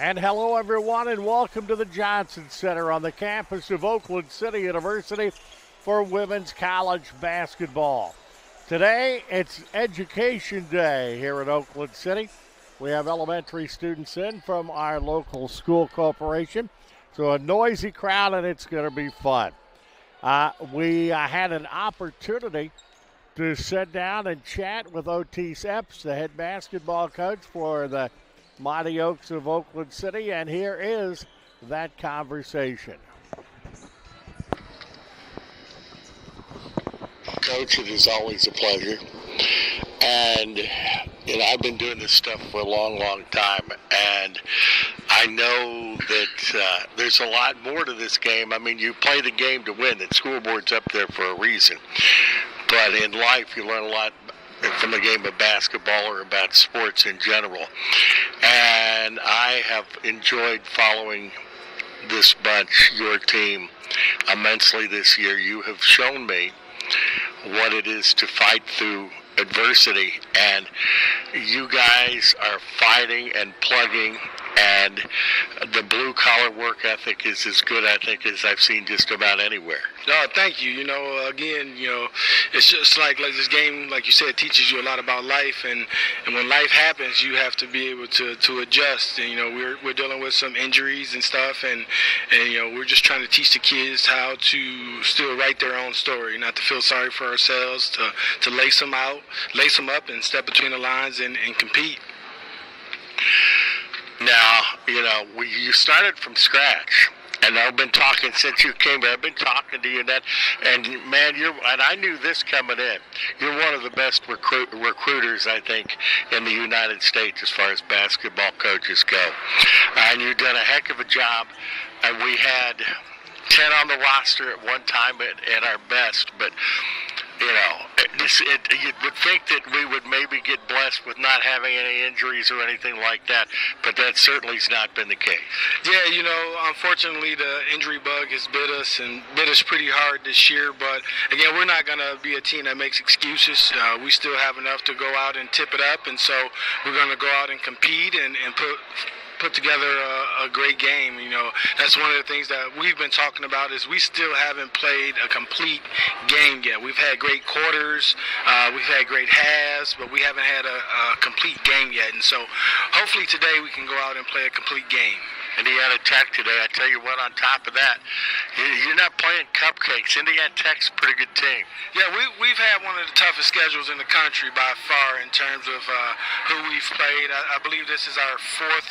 And hello, everyone, and welcome to the Johnson Center on the campus of Oakland City University for women's college basketball. Today, it's Education Day here in Oakland City. We have elementary students in from our local school corporation. So a noisy crowd, and it's going to be fun. We had an opportunity to sit down and chat with Otis Epps, the head basketball coach for the Mighty Oaks of Oakland City, and here is that conversation. Coach, it is always a pleasure. And I've been doing this stuff for a long, long time, and I know that there's a lot more to this game. I mean, you play the game to win. The scoreboard's up there for a reason. But in life, you learn a lot from the game of basketball or about sports in general. And I have enjoyed following this bunch, your team, immensely this year. You have shown me what it is to fight through adversity, and you guys are fighting and plugging, and the blue-collar work ethic is as good, I think, as I've seen just about anywhere. No, thank you. Again, it's just like this game, like you said, teaches you a lot about life, and when life happens, you have to be able to adjust. And we're dealing with some injuries and stuff, and we're just trying to teach the kids how to still write their own story, not to feel sorry for ourselves, to lace them up, and step between the lines and compete. Now, you started from scratch. And I've been talking since you came here. I've been talking to you, and man, and I knew this coming in. You're one of the best recruiters, I think, in the United States as far as basketball coaches go. And you've done a heck of a job. And we had 10 on the roster at one time at our best, but you would think that we would maybe get blessed with not having any injuries or anything like that, but that certainly has not been the case. Yeah, unfortunately the injury bug has bit us pretty hard this year, but again, we're not going to be a team that makes excuses. We still have enough to go out and tip it up, and so we're going to go out and compete and put together a great game. That's one of the things that we've been talking about is we still haven't played a complete game yet. We've had great quarters, we've had great halves, but we haven't had a complete game yet. And so hopefully today we can go out and play a complete game. Indiana Tech today, I tell you what, on top of that, you're not playing cupcakes. Indiana Tech's a pretty good team. Yeah, we've had one of the toughest schedules in the country by far in terms of who we've played. I believe this is our fourth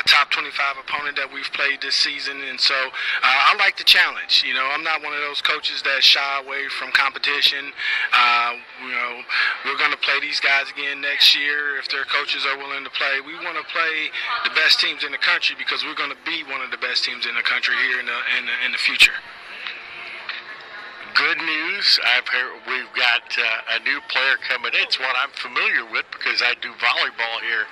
top 25 opponent that we've played this season, and so I like the challenge. I'm not one of those coaches that shy away from competition. We're going to play these guys again next year if their coaches are willing to play. We want to play the best teams in the country because we're going to be one of the best teams in the country here in the future. Good news. I've heard we've got a new player coming in. It's one I'm familiar with because I do volleyball here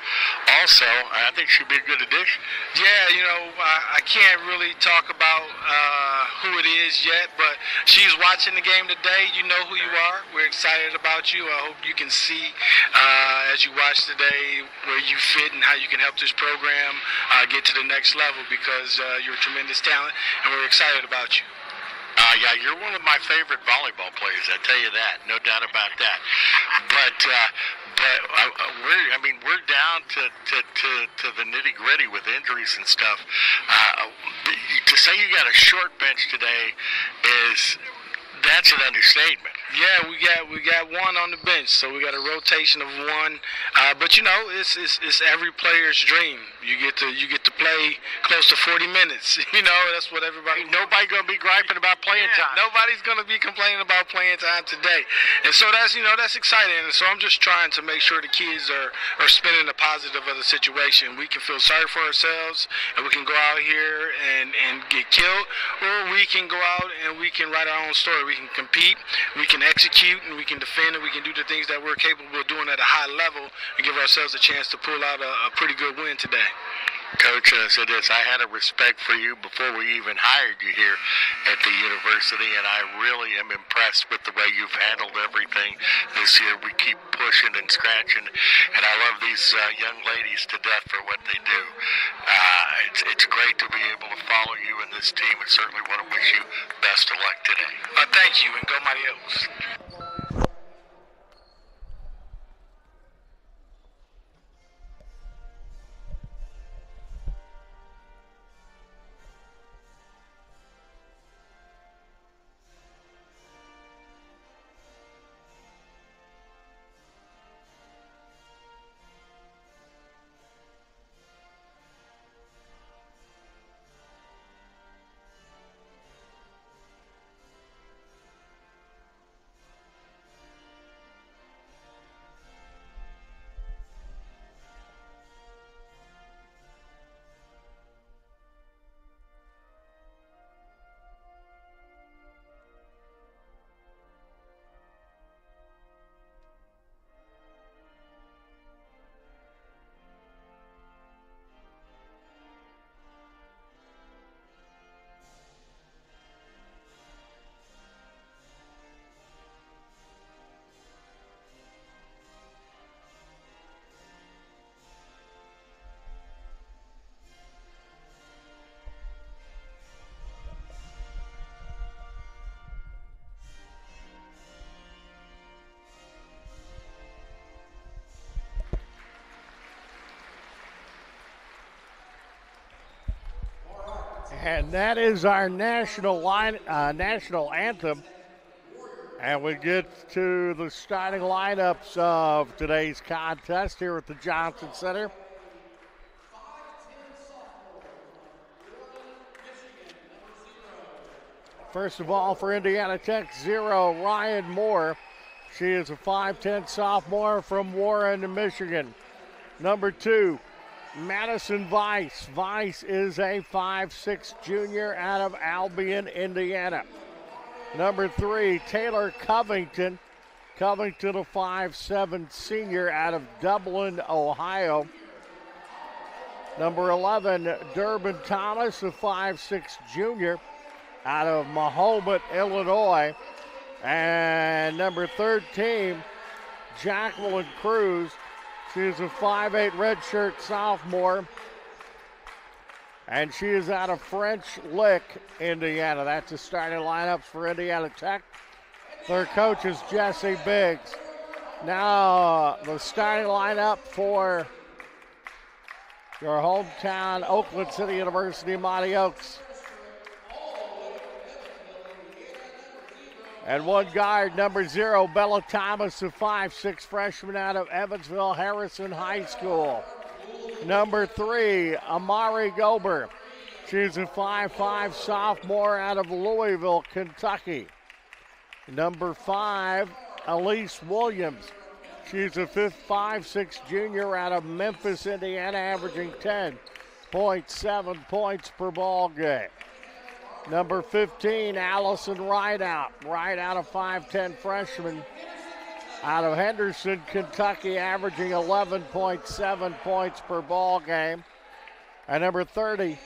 also. I think she'd be a good addition. Yeah, I can't really talk about who it is yet, but she's watching the game today. You know who you are. We're excited about you. I hope you can see as you watch today where you fit and how you can help this program get to the next level because you're a tremendous talent, and we're excited about you. Yeah, you're one of my favorite volleyball players. I tell you that, no doubt about that. But we're down to the nitty gritty with injuries and stuff. To say you got a short bench today that's an understatement. Yeah, we got one on the bench, so we got a rotation of one. But it's every player's dream. You get to play close to 40 minutes. That's what everybody. Ain't nobody gonna be griping about playing time. Nobody's gonna be complaining about playing time today, and so that's exciting. And so I'm just trying to make sure the kids are spinning the positive of the situation. We can feel sorry for ourselves, and we can go out here and get killed, or we can go out and we can write our own story. We can compete. We can execute, and we can defend, and we can do the things that we're capable of doing at a high level and give ourselves a chance to pull out a pretty good win today. Coach, I said this, I had a respect for you before we even hired you here at the university, and I really am impressed with the way you've handled everything this year. We keep pushing and scratching, and I love these young ladies to death for what they do. It's great to be able to follow you and this team, and certainly want to wish you best of luck today. Thank you, and go Mighty Oaks. And that is our national anthem. And we get to the starting lineups of today's contest here at the Johnson Center. First of all, for Indiana Tech, 0, Ryan Moore. She is a 5'10 sophomore from Warren, Michigan. Number 2, Madison Weiss. Weiss is a 5'6 junior out of Albion, Indiana. Number 3, Taylor Covington. Covington, a 5'7 senior out of Dublin, Ohio. Number 11, Durbin Thomas, a 5'6 junior out of Mahomet, Illinois. And number 13, Jacqueline Cruz. She is a 5'8 redshirt sophomore, and she is out of French Lick, Indiana. That's the starting lineups for Indiana Tech. Their coach is Jesse Biggs. Now the starting lineup for your hometown Oakland City University Mighty Oaks. And one guard, number 0, Bella Thomas, a 5'6 freshman out of Evansville Harrison High School. Number 3, Amari Gober. She's a 5'5 sophomore out of Louisville, Kentucky. Number 5, Elise Williams. She's a 5'6 junior out of Memphis, Indiana, averaging 10.7 points per ball game. Number 15, Allison Rideout. Rideout, a 5'10 freshman out of Henderson, Kentucky, averaging 11.7 points per ball game. And number 30,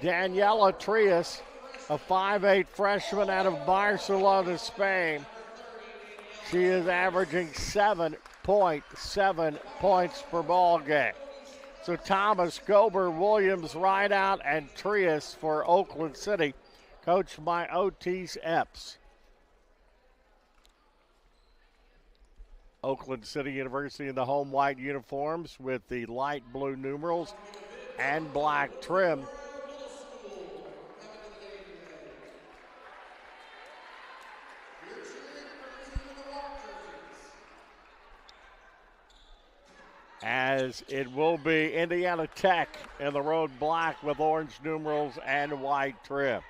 Daniela Trias, a 5'8 freshman out of Barcelona, Spain. She is averaging 7.7 points per ball game. So Thomas, Gober, Williams, Rideout, and Trias for Oakland City, coached by Otis Epps. Oakland City University in the home white uniforms with the light blue numerals and black trim. As it will be Indiana Tech in the road black with orange numerals and white trim.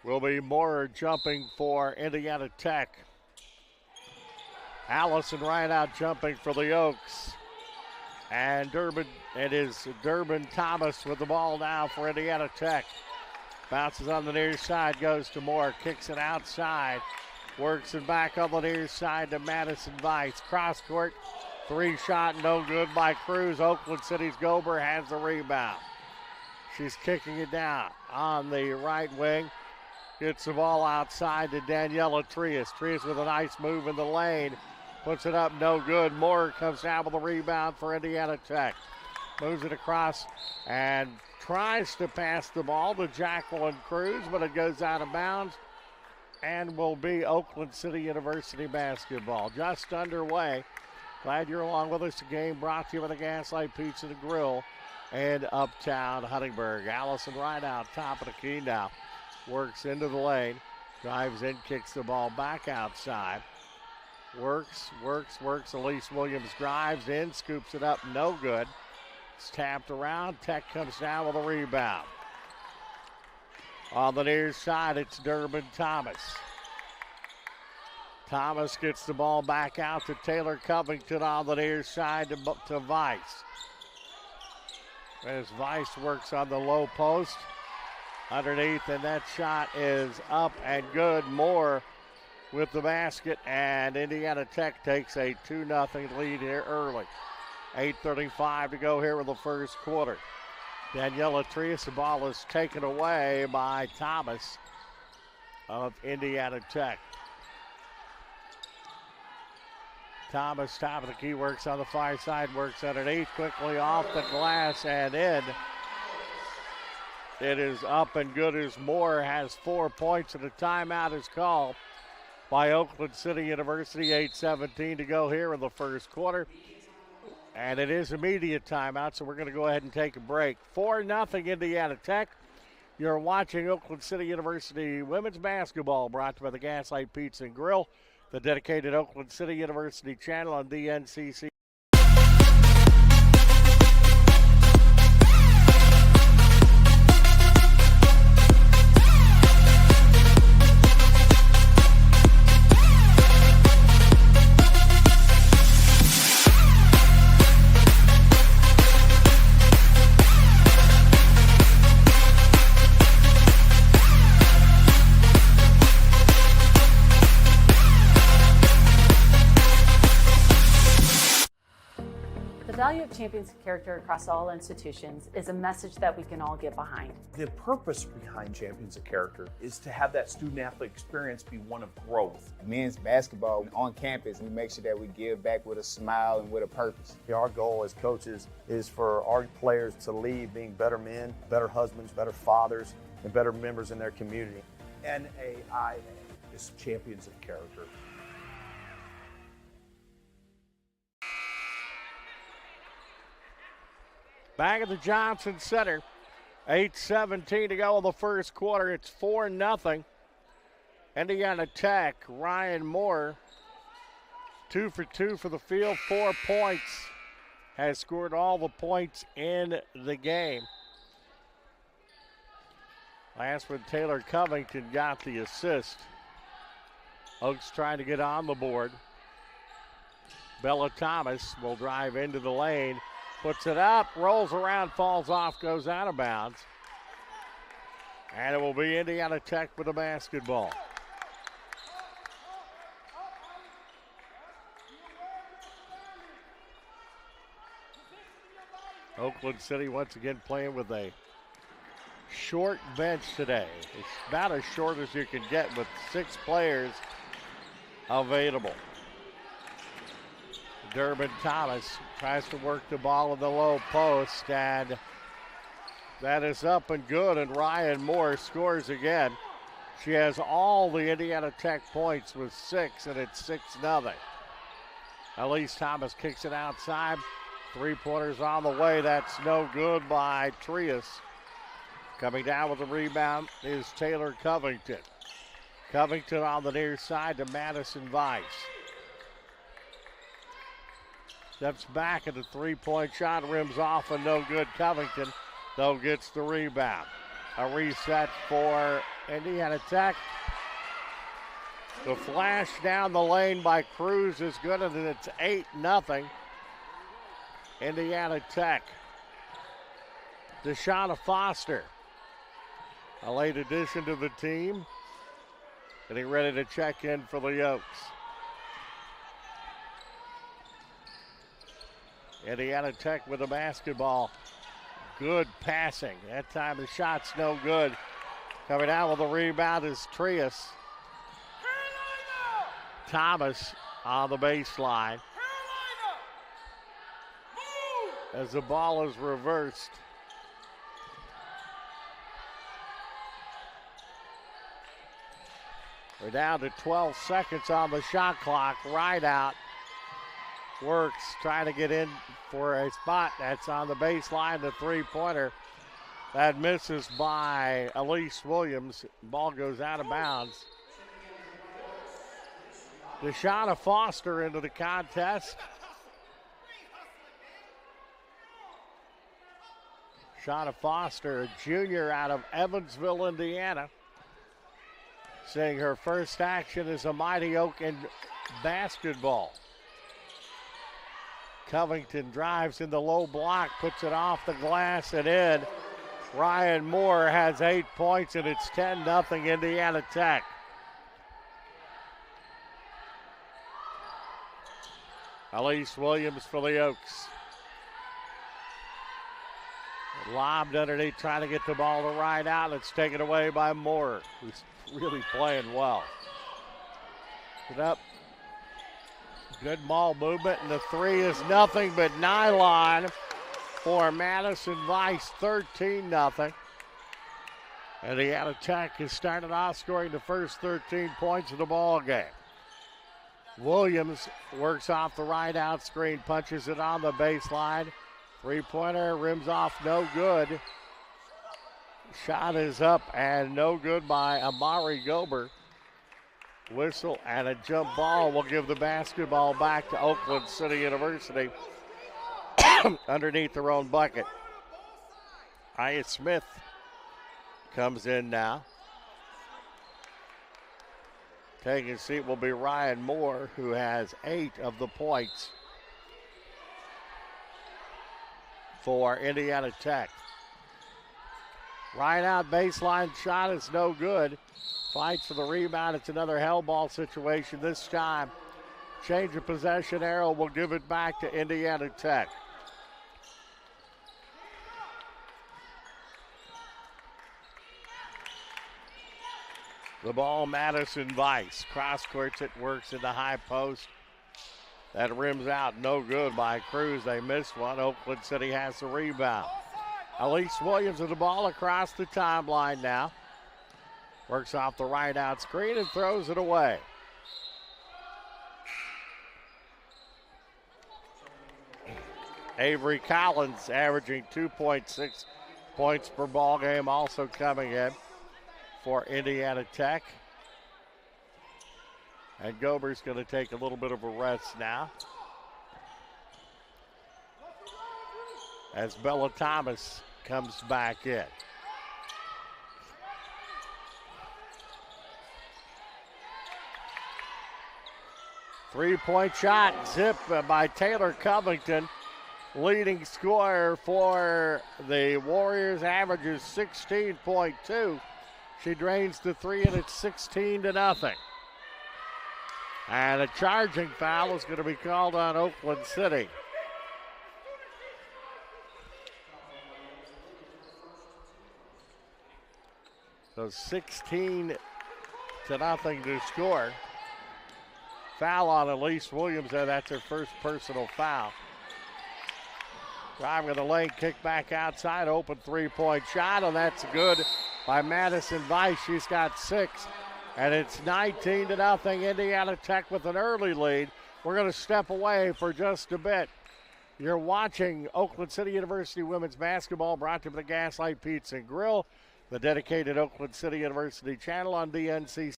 Will be Moore jumping for Indiana Tech. Allison Rideout jumping for the Oaks. And it is Durbin Thomas with the ball now for Indiana Tech. Bounces on the near side, goes to Moore, kicks it outside. Works it back on the near side to Madison Weiss. Cross court, 3-shot, no good by Cruz. Oakland City's Gober has the rebound. She's kicking it down on the right wing. Gets the ball outside to Daniela Trias. Trias with a nice move in the lane. Puts it up, no good. Moore comes down with a rebound for Indiana Tech. Moves it across and tries to pass the ball to Jacqueline Cruz, but it goes out of bounds and will be Oakland City University basketball. Just underway. Glad you're along with us. The game brought to you by the Gaslight Pizza and Grill and Uptown Huntingburg. Allison right out top of the key now. Works into the lane. Drives in, kicks the ball back outside. Works. Elise Williams drives in, scoops it up, no good. It's tapped around. Tech comes down with a rebound. On the near side, it's Durbin Thomas. Thomas gets the ball back out to Taylor Covington on the near side to Weiss. As Weiss works on the low post underneath, and that shot is up and good. Moore with the basket, and Indiana Tech takes a 2-0 lead here early. 8:35 to go here in the first quarter. Daniela Trias, the ball is taken away by Thomas of Indiana Tech. Thomas, top of the key, works on the far side, works underneath, quickly off the glass and in. It is up and good as Moore has 4 points, and a timeout is called by Oakland City University. 8:17 to go here in the first quarter. And it is immediate timeout, so we're going to go ahead and take a break. 4-0 Indiana Tech. You're watching Oakland City University women's basketball, brought to you by the Gaslight Pizza and Grill, the dedicated Oakland City University channel on DNCC. The value of champions character across all institutions is a message that we can all get behind. The purpose behind Champions of Character is to have that student-athlete experience be one of growth. Men's basketball on campus, we make sure that we give back with a smile and with a purpose. Our goal as coaches is for our players to leave being better men, better husbands, better fathers, and better members in their community. NAIA is Champions of Character. Back at the Johnson Center. 8:17 to go in the first quarter. It's 4-0. Indiana Tech, Ryan Moore, 2 for 2 for the field, 4 points. Has scored all the points in the game. Last one, Taylor Covington got the assist. Oaks trying to get on the board. Bella Thomas will drive into the lane. Puts it up, rolls around, falls off, goes out of bounds. And it will be Indiana Tech with the basketball. Oakland City once again playing with a short bench today. It's about as short as you can get with 6 players available. Durbin Thomas tries to work the ball in the low post, and that is up and good, and Ryan Moore scores again. She has all the Indiana Tech points with 6, and it's 6-0. Elise Thomas kicks it outside. 3-pointers on the way. That's no good by Trias. Coming down with the rebound is Taylor Covington. Covington on the near side to Madison Weiss. Steps back at the 3-point shot, rims off and no good. Covington, though, gets the rebound. A reset for Indiana Tech. The flash down the lane by Cruz is good, and it's 8-0. Indiana Tech. DeShawna Foster, a late addition to the team. getting ready to check in for the Oaks. Indiana Tech with the basketball. Good passing. That time the shot's no good. Coming out with the rebound is Trias. Thomas on the baseline. As the ball is reversed. We're down to 12 seconds on the shot clock. Right out. Works, trying to get in for a spot. That's on the baseline, the three-pointer. That misses by Elise Williams. Ball goes out of bounds. Deshauna Foster into the contest. Shauna Foster, a junior out of Evansville, Indiana. Seeing her first action as a Mighty Oak in basketball. Covington drives in the low block, puts it off the glass and in. Ryan Moore has 8 points, and it's 10-0 Indiana Tech. Elise Williams for the Oaks. Lobbed underneath, trying to get the ball to right out. It's taken away by Moore, who's really playing well. Get up. Good ball movement, and the three is nothing but nylon for Madison Weiss, 13-0. Indiana Tech has started off scoring the first 13 points of the ball game. Williams works off the right out screen, punches it on the baseline. Three-pointer rims off, no good. Shot is up and no good by Amari Gober. Whistle and a jump ball will give the basketball back to Oakland City University underneath their own bucket. Aya Smith comes in now. Taking a seat will be Ryan Moore, who has 8 of the points for Indiana Tech. Right out baseline shot is no good. Fights for the rebound. It's another hell ball situation this time. Change of possession arrow will give it back to Indiana Tech. The ball, Madison Weiss. Cross courts it, works in the high post. That rims out, no good by Cruz. They missed one. Oakland City has the rebound. Elise Williams with the ball across the timeline now. Works off the right out screen and throws it away. Avery Collins averaging 2.6 points per ball game, also coming in for Indiana Tech. And Gober's going to take a little bit of a rest now, as Bella Thomas comes back in. Three-point shot, zip by Taylor Covington. Leading scorer for the Warriors, averages 16.2. She drains the three, and it's 16-0. And a charging foul is going to be called on Oakland City. So 16-0 to score. Foul on Elise Williams there. That's her first personal foul. Driving the lane, kick back outside, open three-point shot, and that's good by Madison Weiss. She's got 6, and it's 19-0. Indiana Tech with an early lead. We're going to step away for just a bit. You're watching Oakland City University women's basketball, brought to you by the Gaslight Pizza and Grill, the dedicated Oakland City University channel on DNC.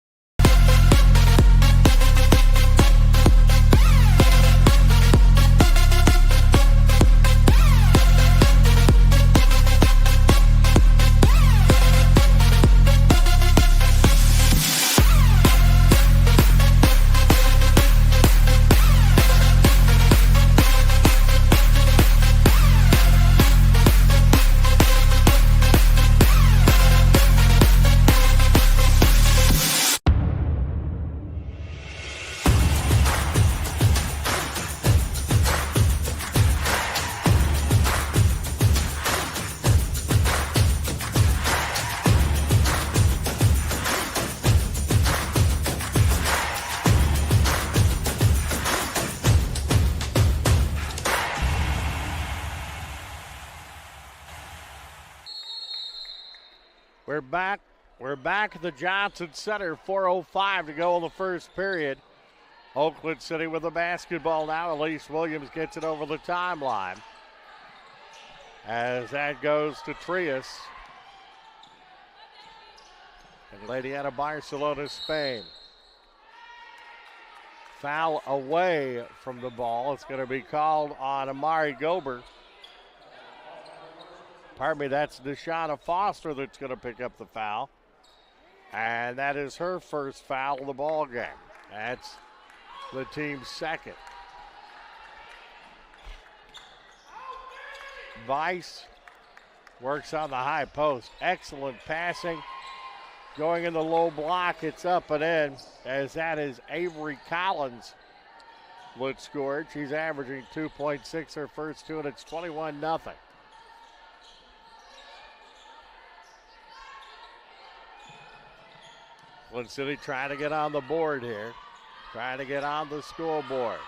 We're back at the Johnson Center. 4:05 to go in the first period. Oakland City with the basketball now. Elise Williams gets it over the timeline. As that goes to Trias. And Lady out of Barcelona, Spain. Foul away from the ball. It's going to be called on Amari Gober. Pardon me, that's Deshauna Foster that's going to pick up the foul. And that is her first foul of the ball game. That's the team's second. Vice works on the high post. Excellent passing. Going in the low block, it's up and in, as that is Avery Collins would score. She's averaging 2.6 her first two, and it's 21-0. Oakland City trying to get on the board here, trying to get on the scoreboard.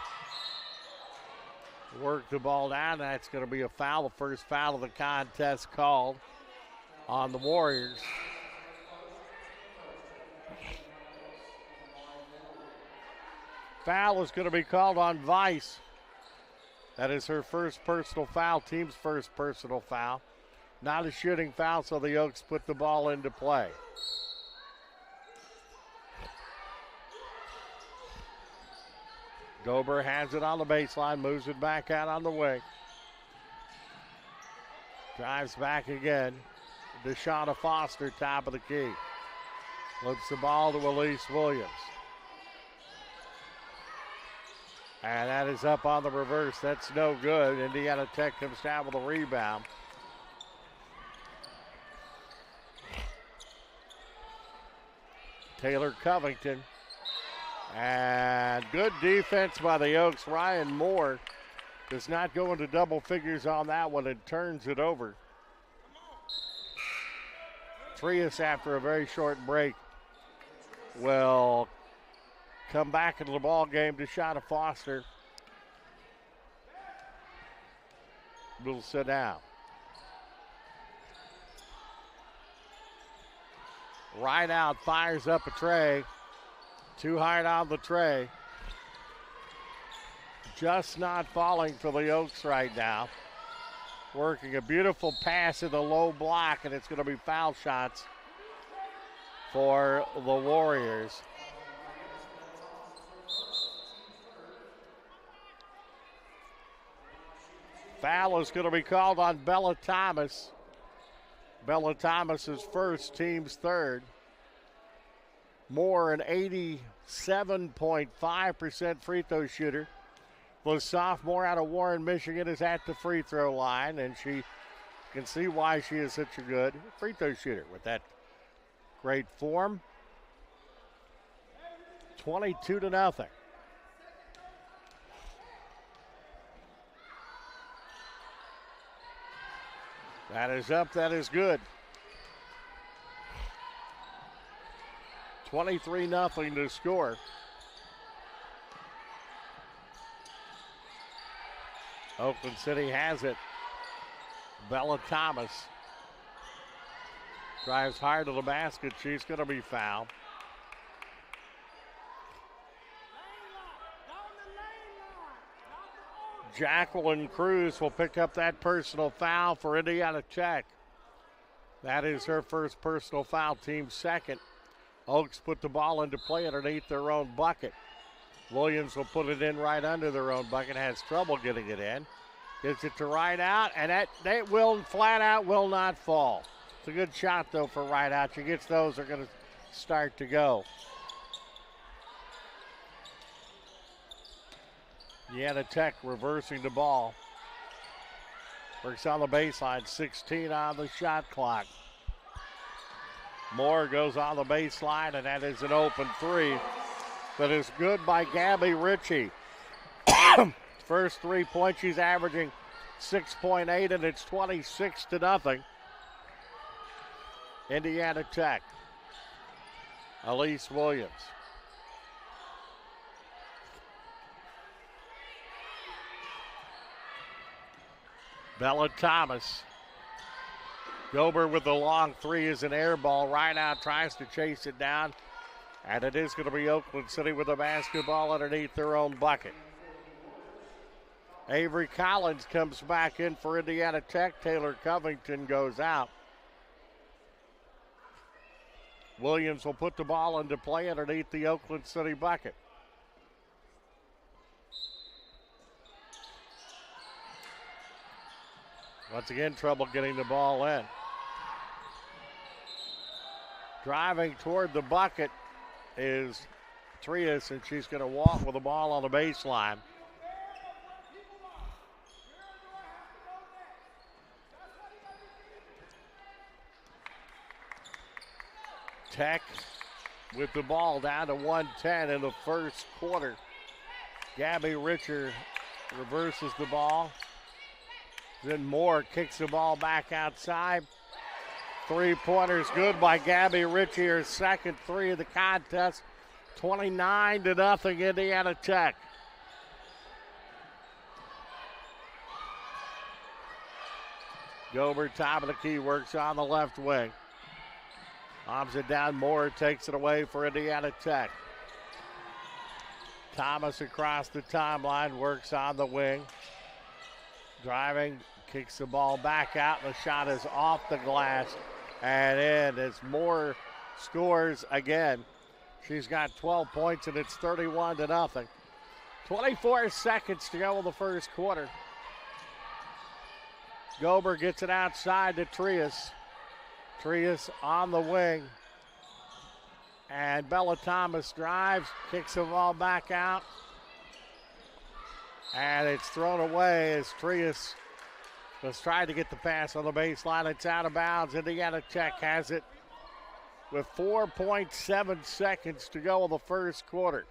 Work the ball down. That's going to be a foul, the first foul of the contest called on the Warriors. Foul is going to be called on Vice. That is her first personal foul, team's first personal foul. Not a shooting foul, so the Oaks put the ball into play. Gober has it on the baseline, moves it back out on the wing. Drives back again. Deshauna Foster, top of the key. Flips the ball to Elise Williams. And that is up on the reverse. That's no good. Indiana Tech comes down with a rebound. Taylor Covington. And good defense by the Oaks. Ryan Moore does not go into double figures on that one and turns it over. Trias, after a very short break, will come back into the ball game. Deshauna Foster will sit down. Right out, fires up a tray. Too hard on the tray. Just not falling for the Oaks right now. Working a beautiful pass in the low block, and it's going to be foul shots for the Warriors. Foul is going to be called on Bella Thomas. Bella Thomas's first, team's third. Moore, an 87.5% free throw shooter. The sophomore out of Warren, Michigan, is at the free throw line, and she can see why she is such a good free throw shooter with that great form. 22-0. That is up, that is good. 23-0 to score. Oakland City has it. Bella Thomas drives hard to the basket. She's going to be fouled. Jacqueline Cruz will pick up that personal foul for Indiana Tech. That is her first personal foul, team second. Oaks put the ball into play underneath their own bucket. Williams will put it in right under their own bucket, has trouble getting it in. Gets it to right out, and that will flat out will not fall. It's a good shot, though, for right out. She gets those, they're going to start to go. Indiana Tech reversing the ball. Works on the baseline, 16 on the shot clock. Moore goes on the baseline, and that is an open three. That is good by Gabby Ritchie. First 3 points, she's averaging 6.8, and it's 26-0. Indiana Tech. Elise Williams. Bella Thomas Gober with the long three is an air ball. Right out tries to chase it down. And it is going to be Oakland City with the basketball underneath their own bucket. Avery Collins comes back in for Indiana Tech. Taylor Covington goes out. Williams will put the ball into play underneath the Oakland City bucket. Once again, trouble getting the ball in. Driving toward the bucket is Trias, and she's going to walk with the ball on the baseline. Tech with the ball down to 1:10 in the first quarter. Gabby Richer reverses the ball. Then Moore kicks the ball back outside. Three-pointers good by Gabby Ritchie, her second three of the contest. 29-0 Indiana Tech. Gober, top of the key, works on the left wing. Bombs it down. Moore takes it away for Indiana Tech. Thomas across the timeline, works on the wing. Driving, kicks the ball back out. The shot is off the glass and in as Moore scores again. She's got 12 points and it's 31-0. 24 seconds to go in the first quarter. Gober gets it outside to Trias. Trias on the wing. And Bella Thomas drives, kicks the ball back out. And it's thrown away as Trias was trying to get the pass on the baseline. It's out of bounds. Indiana Tech has it with 4.7 seconds to go in the first quarter.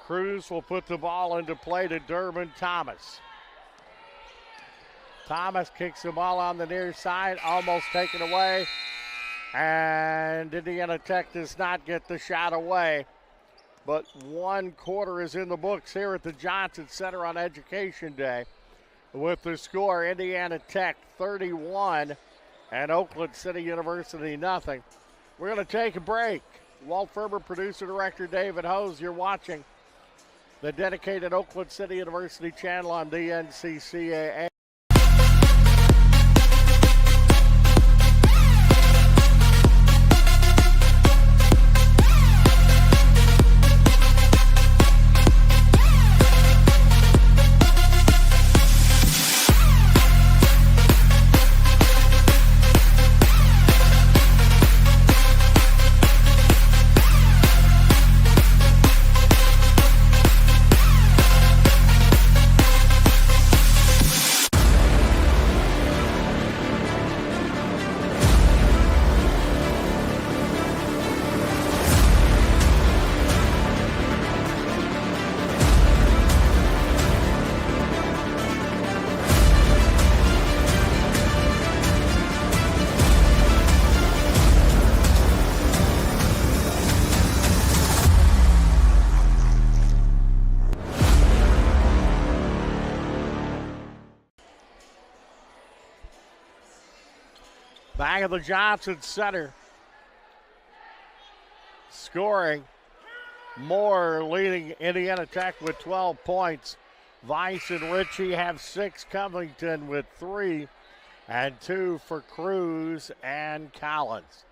Cruz will put the ball into play to Durbin Thomas. Thomas kicks the ball on the near side, almost taken away. And Indiana Tech does not get the shot away. But one quarter is in the books here at the Johnson Center on Education Day. With the score, Indiana Tech 31 and Oakland City University nothing. We're going to take a break. Walt Ferber, producer, director David Hose, you're watching the dedicated Oakland City University channel on DNCCAA. Back of the Johnson Center. Scoring. Moore leading Indiana Tech with 12 points. Weiss and Ritchie have 6. Covington with 3. And 2 for Cruz and Collins.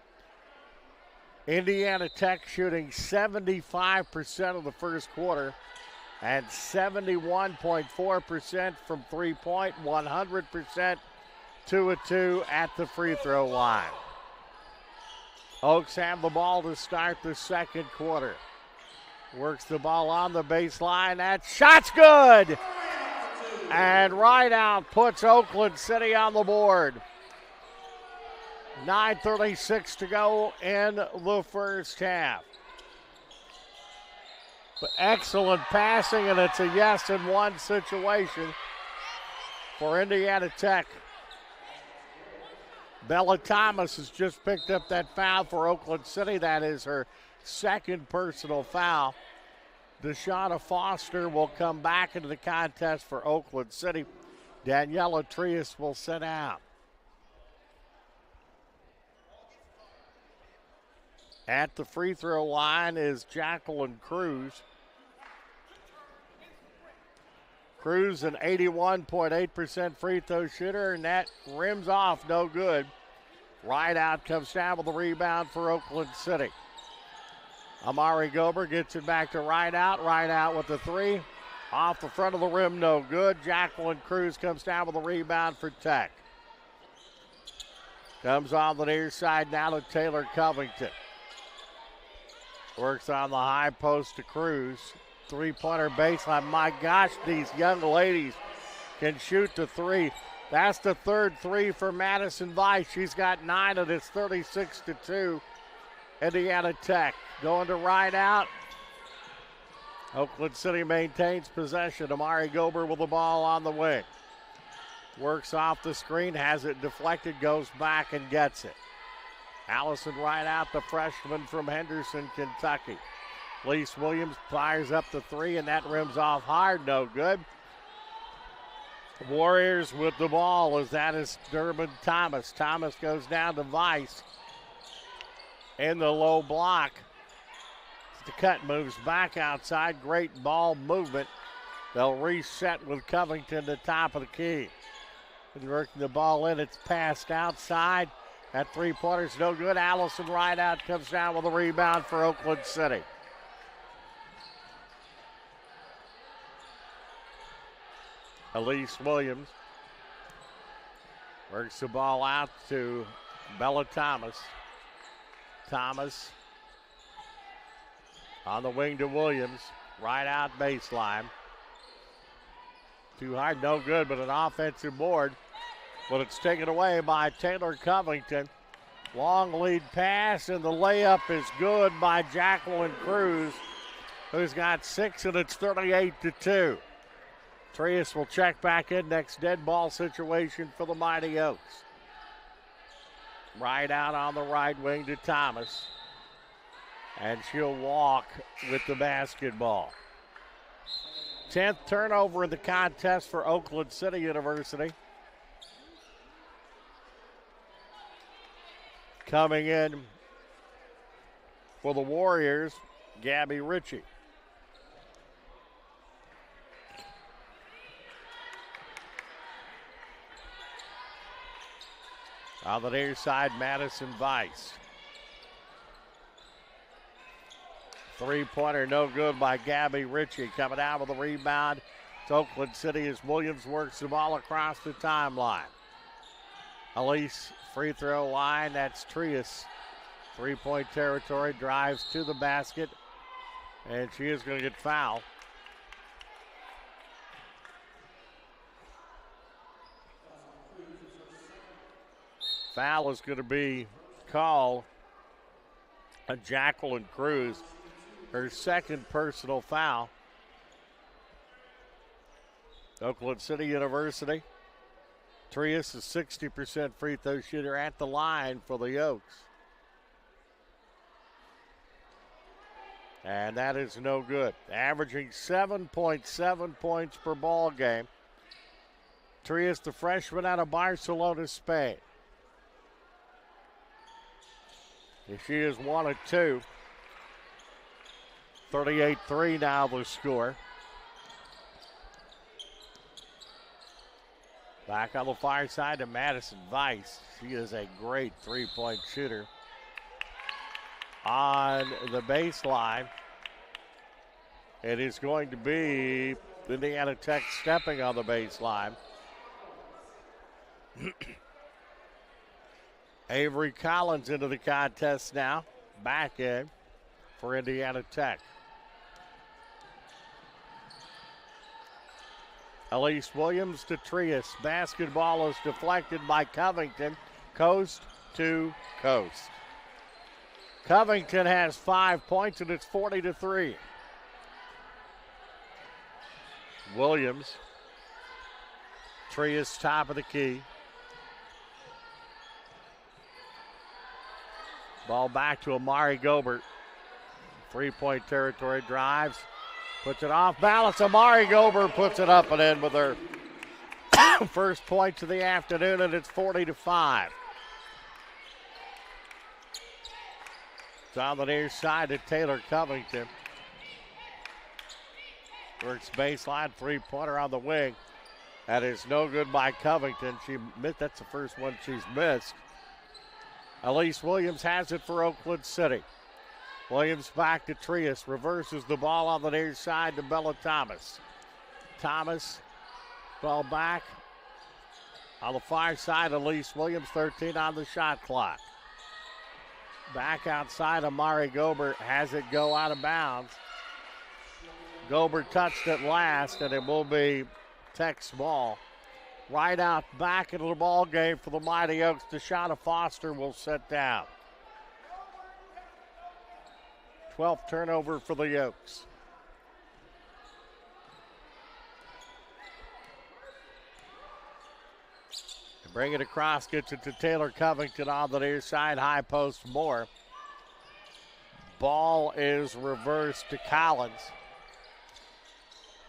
Indiana Tech shooting 75% of the first quarter and 71.4% from three-point, 100% 2-2 at the free throw line. Oaks have the ball to start the second quarter. Works the ball on the baseline. That shot's good. And right out puts Oakland City on the board. 9:36 to go in the first half. But excellent passing, and it's a yes in one situation for Indiana Tech. Bella Thomas has just picked up that foul for Oakland City. That is her second personal foul. Deshauna Foster will come back into the contest for Oakland City. Daniela Trias will sit out. At the free throw line is Jacqueline Cruz. Cruz, an 81.8% free throw shooter, and that rims off, no good. Right out comes down with the rebound for Oakland City. Amari Gober gets it back to right out with the three. Off the front of the rim, no good. Jacqueline Cruz comes down with a rebound for Tech. Comes on the near side now to Taylor Covington. Works on the high post to Cruz. Three-pointer baseline. My gosh, these young ladies can shoot the three. That's the third three for Madison Weiss. She's got 9 and it's 36-2. Indiana Tech going to right out. Oakland City maintains possession. Amari Gober with the ball on the wing. Works off the screen, has it deflected, goes back and gets it. Allison right out, the freshman from Henderson, Kentucky. Lise Williams fires up the three, and that rims off hard, no good. Warriors with the ball as that is Durbin Thomas. Thomas goes down to Weiss in the low block. The cut moves back outside. Great ball movement. They'll reset with Covington to top of the key. Working the ball in, it's passed outside. That three-pointer's no good. Allison right out comes down with a rebound for Oakland City. Elise Williams works the ball out to Bella Thomas. Thomas on the wing to Williams. Right out baseline. Too hard, no good, but an offensive board. But it's taken away by Taylor Covington. Long lead pass, and the layup is good by Jacqueline Cruz, who's got 6, and it's 38-2. Trias will check back in. Next dead ball situation for the Mighty Oaks. Right out on the right wing to Thomas. And she'll walk with the basketball. 10th turnover in the contest for Oakland City University. Coming in for the Warriors, Gabby Ritchie. On the near side, Madison Weiss. Three-pointer no good by Gabby Ritchie. Coming out with a rebound. It's Oakland City as Williams works the ball across the timeline. Elise, free throw line, that's Trias. Three-point territory, drives to the basket, and she is going to get fouled. Foul is going to be called on Jacqueline Cruz. Her second personal foul. Oakland City University. Trias is 60% free throw shooter at the line for the Oaks. And that is no good. Averaging 7.7 points per ball game. Trias, the freshman out of Barcelona, Spain. She is 1 of 2. 38-3 now the score. Back on the far side to Madison Weiss. She is a great three-point shooter. On the baseline, it is going to be Indiana Tech stepping on the baseline. Avery Collins into the contest now. Back in for Indiana Tech. Elise Williams to Trias. Basketball is deflected by Covington. Coast to coast. Covington has 5 points and it's 40-3. Williams. Trias top of the key. Ball back to Amari Gobert. Three-point territory, drives, Puts it off balance. Amari Gober puts it up and in with her first points of the afternoon, and it's 40-5. It's on the near side to Taylor Covington. Works baseline, three-pointer on the wing. That is no good by Covington. She missed. That's the first one she's missed. Elise Williams has it for Oakland City. Williams back to Trias, reverses the ball on the near side to Bella Thomas. Thomas, ball back. On the far side, Elise Williams, 13 on the shot clock. Back outside, Amari Gober has it go out of bounds. Gober touched it last, and it will be Tech's ball. Right out back into the ball game for the Mighty Oaks. Deshauna Foster will sit down. 12th turnover for the Oaks. They bring it across, gets it to Taylor Covington on the near side, high post Moore. Ball is reversed to Collins.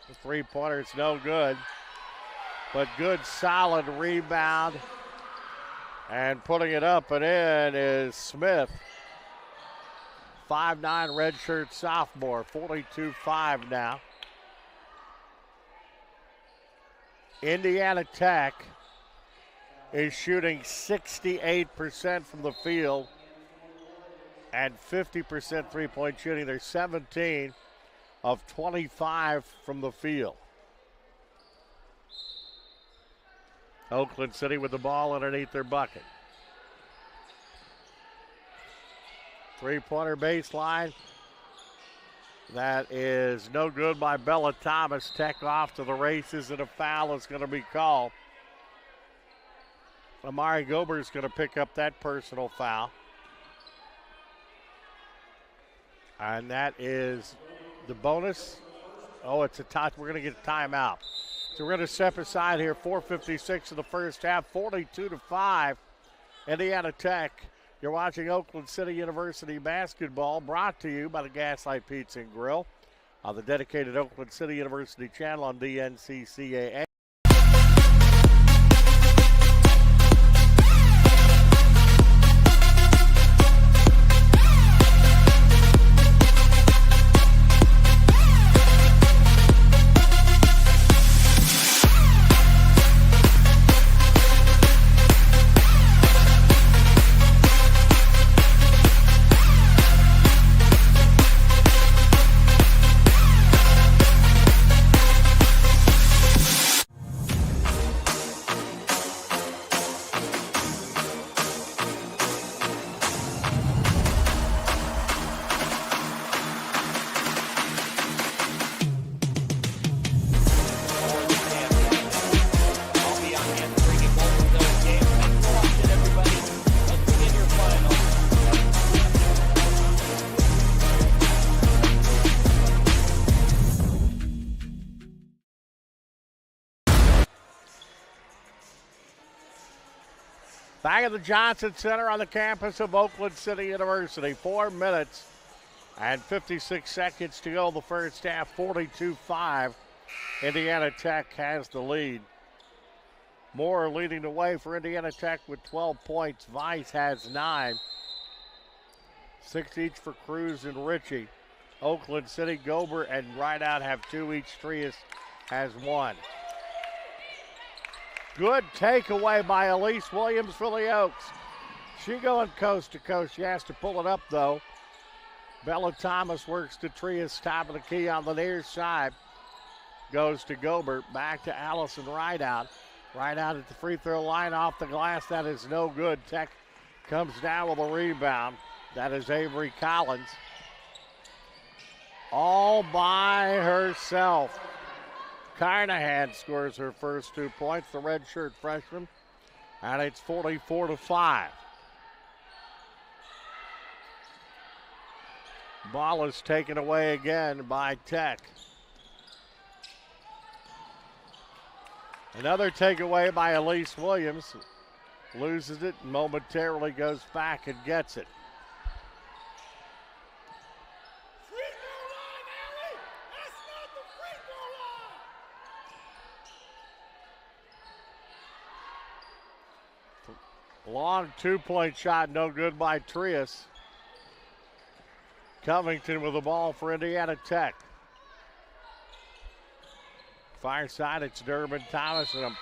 The three-pointer is no good, but good solid rebound. And putting it up and in is Smith. 5'9" redshirt sophomore, 42-5 now. Indiana Tech is shooting 68% from the field and 50% three-point shooting. They're 17 of 25 from the field. Oakland City with the ball underneath their bucket. Three-pointer baseline. That is no good by Bella Thomas. Tech off to the races, and a foul is going to be called. Amari Gober is going to pick up that personal foul. And that is the bonus. Oh, it's a touch. We're going to get a timeout. So we're going to step aside here. 4:56 in the first half, 42-5. Indiana Tech. You're watching Oakland City University basketball, brought to you by the Gaslight Pizza and Grill on the dedicated Oakland City University channel on DNCCAA. Back at the Johnson Center on the campus of Oakland City University. 4 minutes and 56 seconds to go the first half. 42-5. Indiana Tech has the lead. Moore leading the way for Indiana Tech with 12 points. Vice has 9. 6 each for Cruz and Ritchie. Oakland City, Gober, and Rideout have 2 each. Trias has 1. Good takeaway by Elise Williams for the Oaks. She going coast to coast. She has to pull it up, though. Bella Thomas works to Trias, top of the key on the near side. Goes to Gober, back to Allison Rideout. Rideout at the free throw line, off the glass. That is no good. Tech comes down with a rebound. That is Avery Collins. All by herself. Carnahan scores her first 2 points, the redshirt freshman, and it's 44-5. Ball is taken away again by Tech. Another takeaway by Elise Williams. Loses it, momentarily goes back and gets it. Long two-point shot, no good by Trias. Covington with the ball for Indiana Tech. Far side, it's Durbin Thomas and a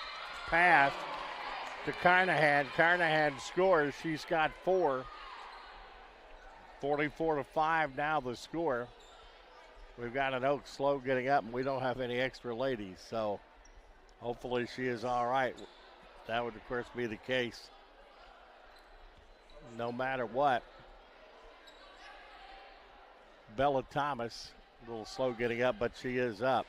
pass to Carnahan. Carnahan scores. She's got 4. 44-5 now the score. We've got an Oak slow getting up, and we don't have any extra ladies, so hopefully she is all right. That would, of course, be the case no matter what. Bella Thomas, a little slow getting up, but she is up.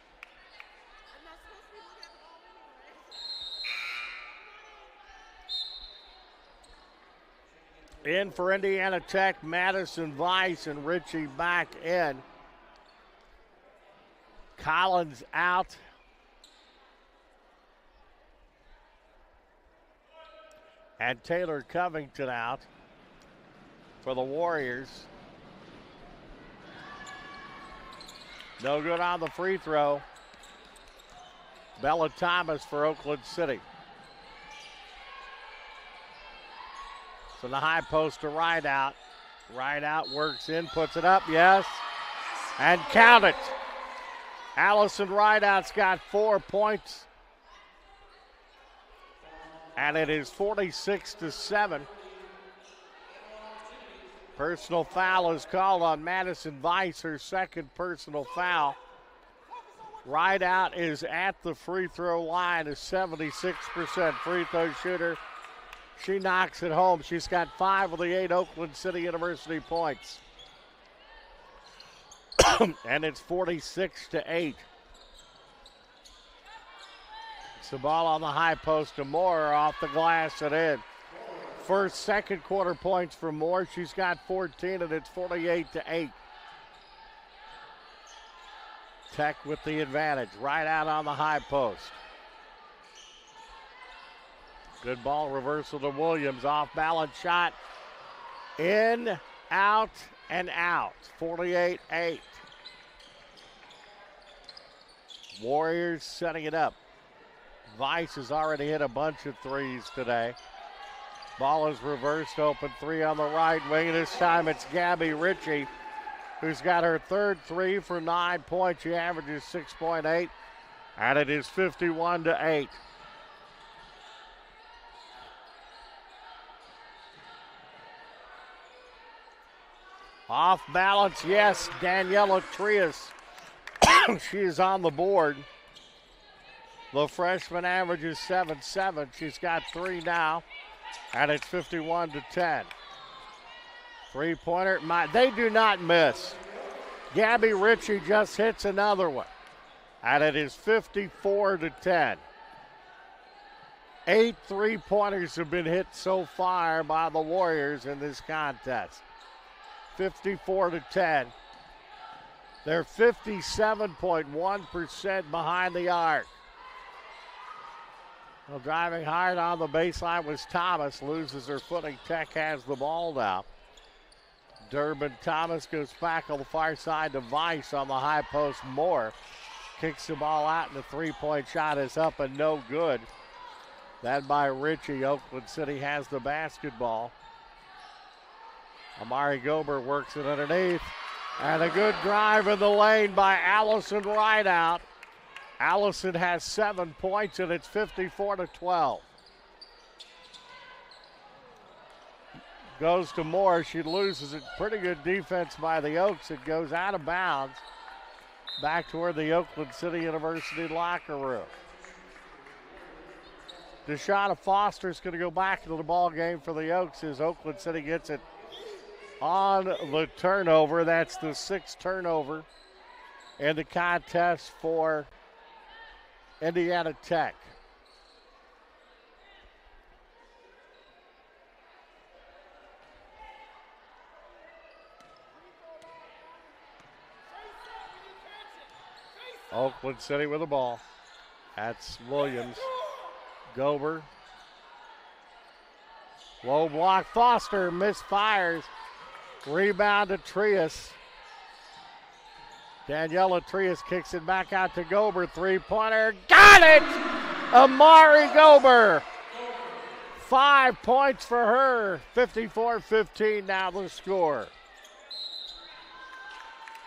In for Indiana Tech, Madison Weiss and Ritchie back in. Collins out. And Taylor Covington out for the Warriors. No good on the free throw. Bella Thomas for Oakland City. So the high post to Rideout. Rideout works in, puts it up, yes. And count it. Allison Rideout's got 4 points. And it is 46-7. Personal foul is called on Madison Weiss, her second personal foul. Rideout is at the free throw line, a 76% free throw shooter. She knocks it home. She's got 5 of the 8 Oakland City University points. And it's 46-8. It's the ball on the high post to Moore, off the glass and in. First, second quarter points for Moore. She's got 14, and it's 48-8. Tech with the advantage. Right out on the high post. Good ball, reversal to Williams. Off balance shot. In, out, and out. 48-8. Warriors setting it up. Weiss has already hit a bunch of threes today. Ball is reversed, open 3 on the right wing. This time it's Gabby Ritchie, who's got her third 3 for 9 points. She averages 6.8, and it is 51-8. Off balance, yes, Daniela Trias. She is on the board. The freshman averages 7-7. She's got 3 now, and it's 51-10. Three-pointer, they do not miss. Gabby Ritchie just hits another one, and it is 54-10. 8 three-pointers have been hit so far by the Warriors in this contest. 54-10. They're 57.1% behind the arc. Well, driving hard on the baseline was Thomas. Loses her footing. Tech has the ball now. Durbin Thomas goes back on the far side to Weiss on the high post. Moore kicks the ball out, and the three-point shot is up and no good. That by Ritchie. Oakland City has the basketball. Amari Gober works it underneath. And a good drive in the lane by Allison Rideout. Allison has 7 points, and it's 54-12. Goes to Moore. She loses it. Pretty good defense by the Oaks. It goes out of bounds back toward the Oakland City University locker room. Deshauna Foster's going to go back into the ball game for the Oaks as Oakland City gets it on the turnover. That's the 6th turnover in the contest for Indiana Tech. Oakland City with the ball. That's Williams. Gober. Low block. Foster misfires. Rebound to Trias. Daniela Trias kicks it back out to Gober. Three-pointer. Got it! Amari Gober. 5 points for her. 54-15 now the score.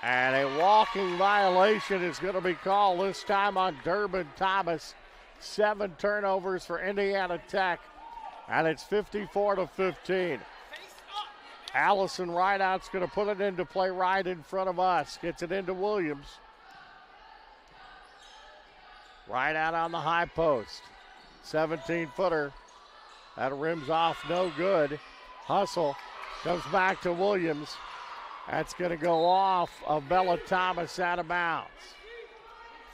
And a walking violation is going to be called this time on Durbin Thomas. 7 turnovers for Indiana Tech, and it's 54-15. Allison Rideout's going to put it into play right in front of us. Gets it into Williams. Rideout on the high post. 17-footer. That rims off no good. Hustle comes back to Williams. That's going to go off of Bella Thomas out of bounds.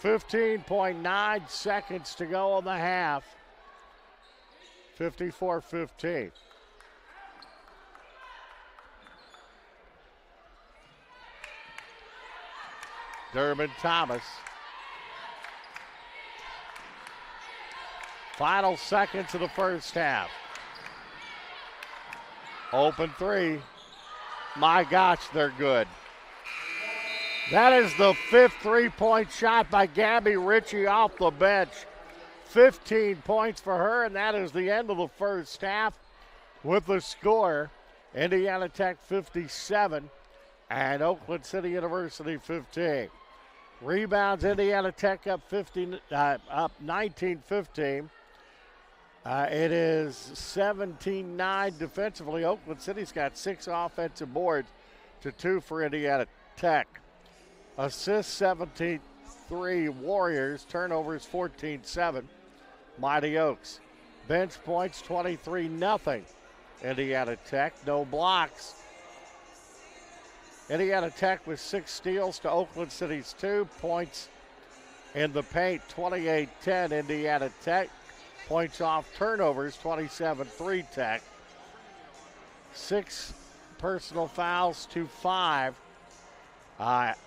15.9 seconds to go in the half. 54-15. Durbin Thomas. Final seconds of the first half. Open three. My gosh, they're good. That is the 5th three-point shot by Gabby Ritchie off the bench. 15 points for her, and that is the end of the first half with the score. Indiana Tech 57 and Oakland City University 15. Rebounds, Indiana Tech up 19-15. It is 17-9 defensively. Oakland City's got 6 offensive boards to 2 for Indiana Tech. Assists 17-3 Warriors. Turnovers 14-7 Mighty Oaks. Bench points 23-0 Indiana Tech. No blocks. Indiana Tech with 6 steals to Oakland City's 2 points in the paint. 28-10 Indiana Tech. Points off turnovers 27-3 Tech. 6 personal fouls to 5.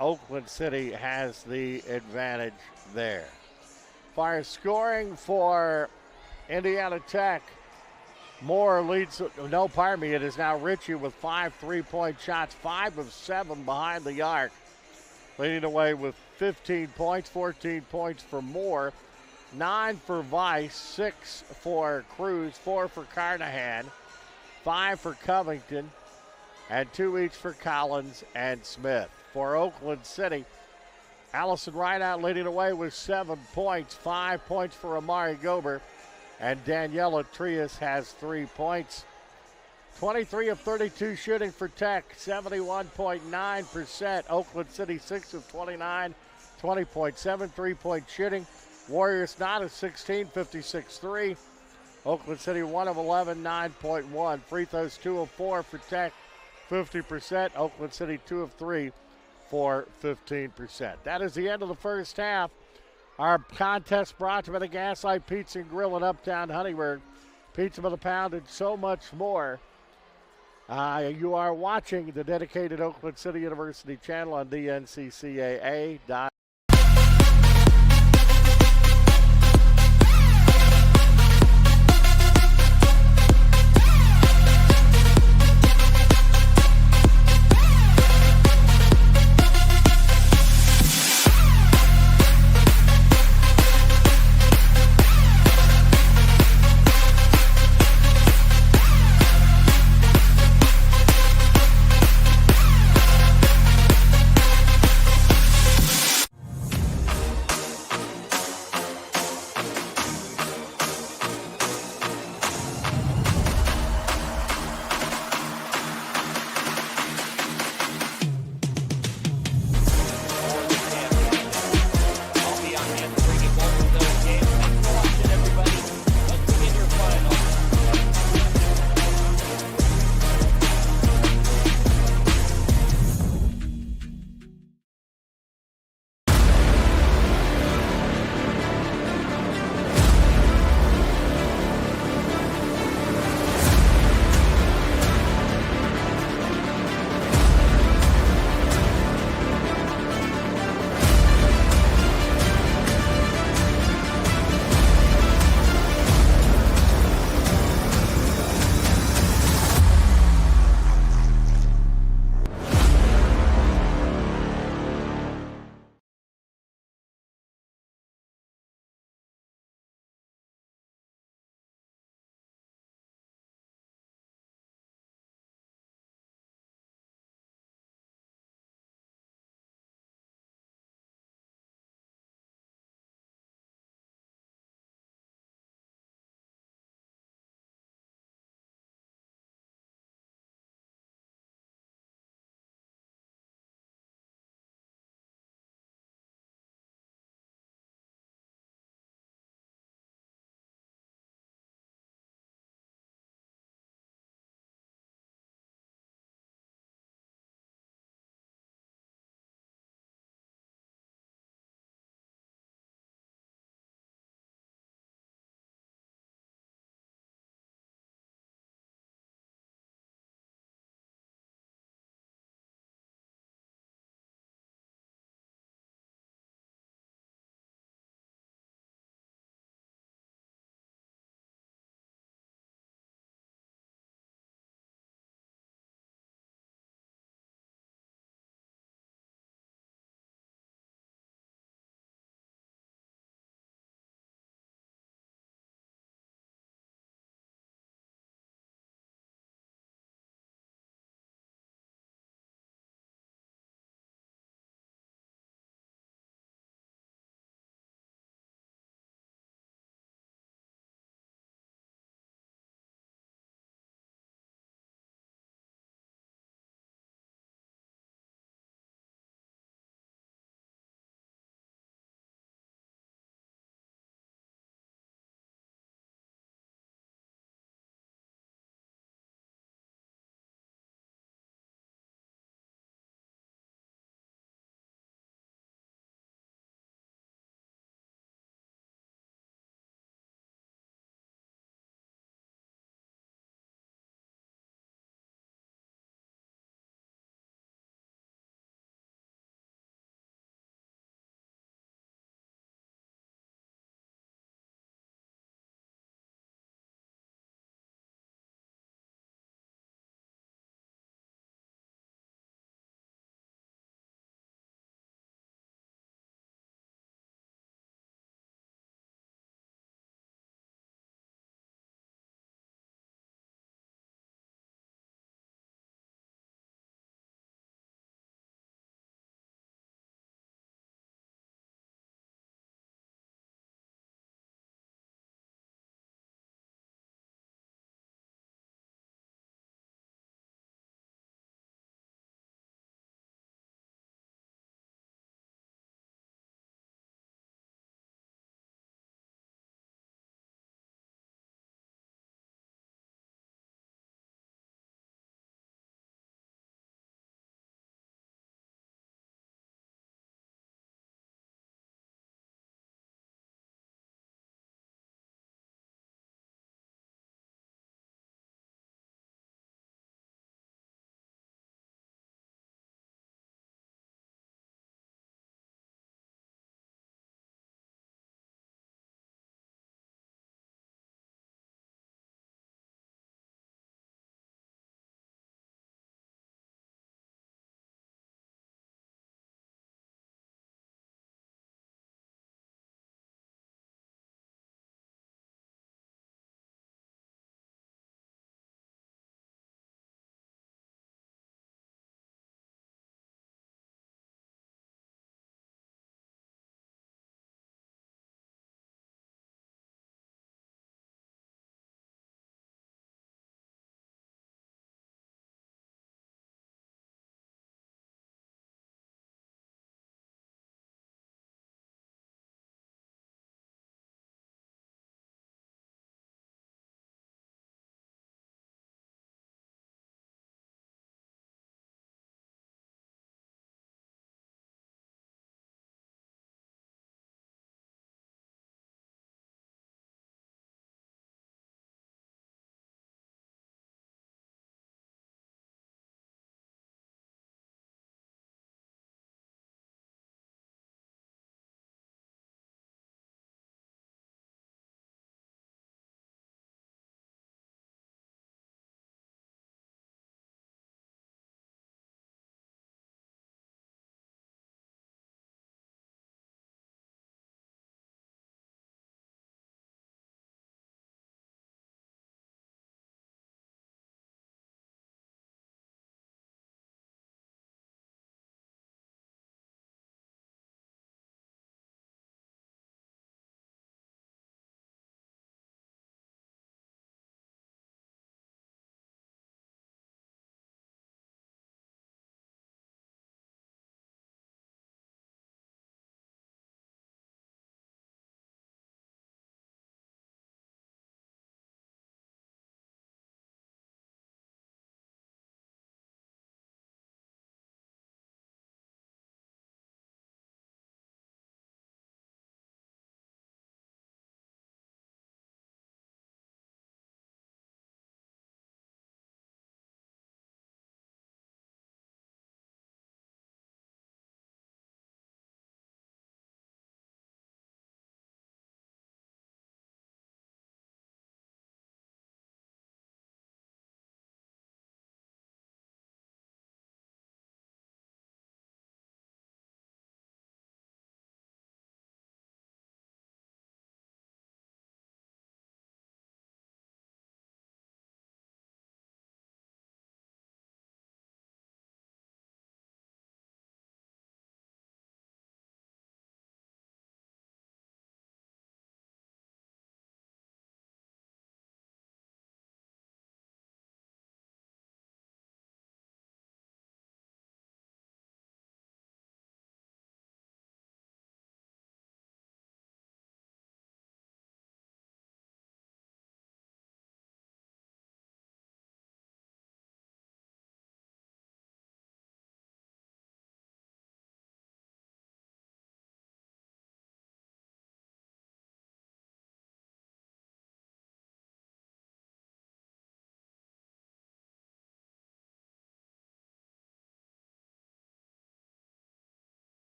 Oakland City has the advantage there. Fire scoring for Indiana Tech. Moore leads, it is now Ritchie with 5 3-point shots, 5 of 7 behind the arc. Leading away with 15 points, 14 points for Moore, 9 for Weiss, 6 for Cruz, 4 for Carnahan, 5 for Covington, and 2 each for Collins and Smith. For Oakland City, Allison Rideout leading away with 7 points, 5 points for Amari Gober, and Daniela Trias has 3 points. 23 of 32 shooting for Tech, 71.9%. Oakland City 6 of 29, 20.7 3-point shooting. Warriors not of 16, 56-3. Oakland City 1 of 11, 9.1. Free throws 2 of 4 for Tech, 50%. Oakland City 2 of 3 for 15%. That is the end of the first half. Our contest brought to you by the Gaslight Pizza and Grill in Uptown Huntingburg. Pizza by the pound and so much more. You are watching the dedicated Oakland City University channel on DNCCAA.com.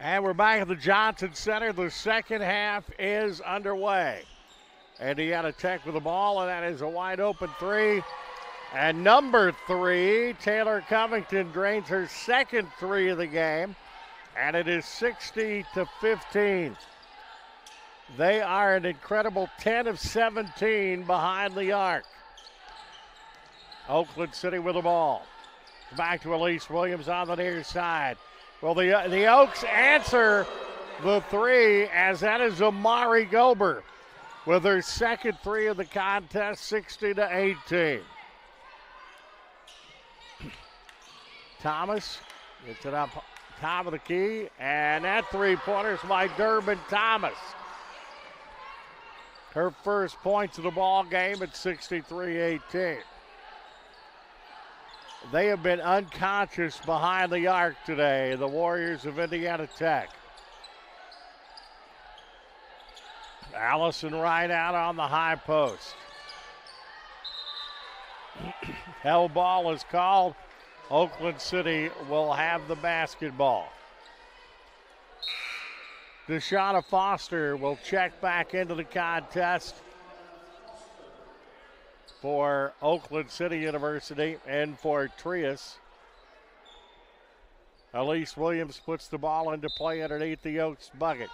And we're back at the Johnson Center. The second half is underway. Indiana Tech with the ball, and that is a wide open three. And number 3, Taylor Covington drains her second 3 of the game. And it is 60-15. They are an incredible 10 of 17 behind the arc. Oakland City with the ball. Back to Elise Williams on the near side. Well, the Oaks answer the 3 as that is Amari Gober with her second 3 of the contest, 60-18. Thomas gets it up top of the key, and that 3-pointer is by Durbin Thomas. Her first points of the ball game at 63-18. They have been unconscious behind the arc today, the Warriors of Indiana Tech. Allison Wright out on the high post. Hell ball is called. Oakland City will have the basketball. Deshauna Foster will check back into the contest for Oakland City University and for Trias. Elise Williams puts the ball into play underneath the Oaks bucket.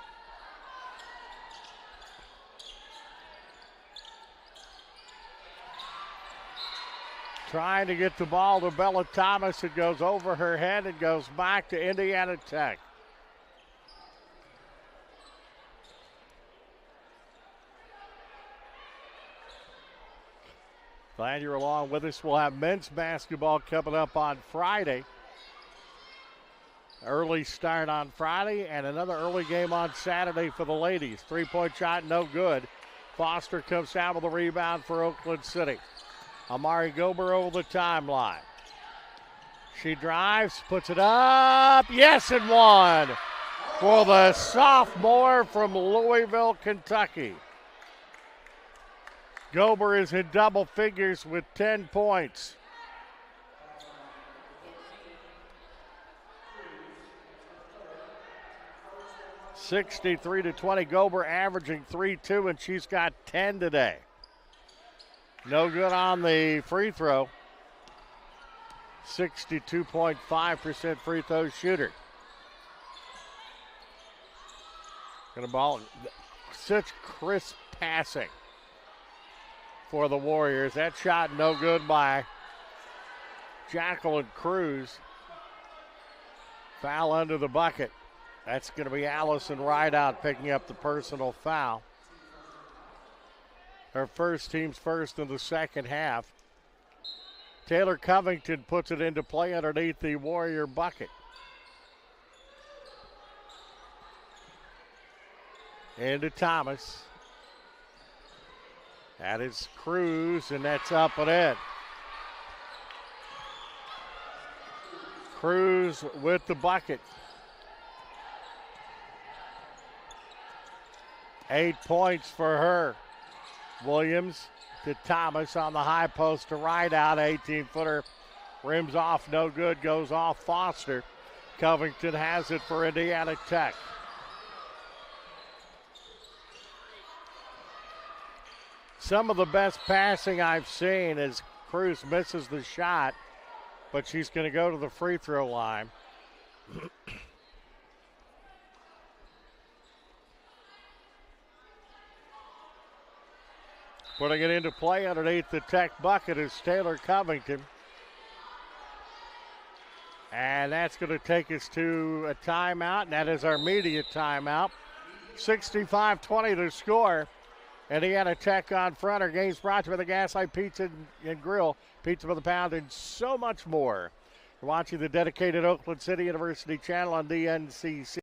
Trying to get the ball to Bella Thomas. It goes over her head and goes back to Indiana Tech. Glad you're along with us. We'll have men's basketball coming up on Friday. Early start on Friday and another early game on Saturday for the ladies. 3-point shot, no good. Foster comes down with a rebound for Oakland City. Amari Gober over the timeline. She drives, puts it up. Yes, and one for the sophomore from Louisville, Kentucky. Gober is in double figures with 10 points. (63-20). Gober averaging 3-2, and she's got 10 today. No good on the free throw. 62.5% free throw shooter. Gonna ball. Such crisp passing for the Warriors. That shot no good by Jacqueline Cruz. Foul under the bucket. That's going to be Allison Rideout picking up the personal foul. Her first, team's first in the second half. Taylor Covington puts it into play underneath the Warrior bucket. Into Thomas. That is Cruz, and that's up and in. Cruz with the bucket. 8 points for her. Williams to Thomas on the high post to Rideout. 18-footer rims off, no good, goes off Foster. Covington has it for Indiana Tech. Some of the best passing I've seen as Cruz misses the shot, but she's going to go to the free throw line. Putting it into play underneath the Tech bucket is Taylor Covington. And that's going to take us to a timeout, and that is our media timeout. 65-20 to score. Indiana Tech on front. Our game's brought to you by the Gaslight Pizza and Grill, pizza for the pound, and so much more. You're watching the dedicated Oakland City University channel on DNCC.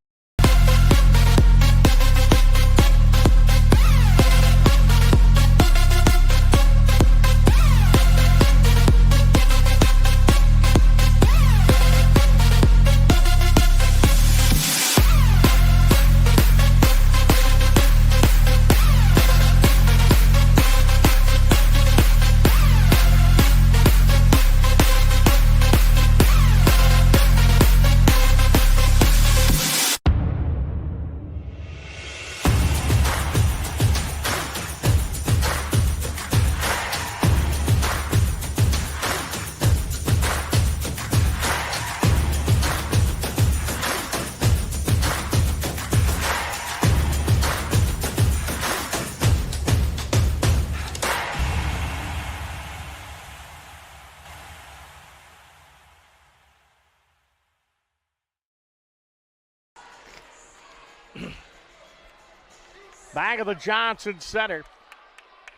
Back of the Johnson Center.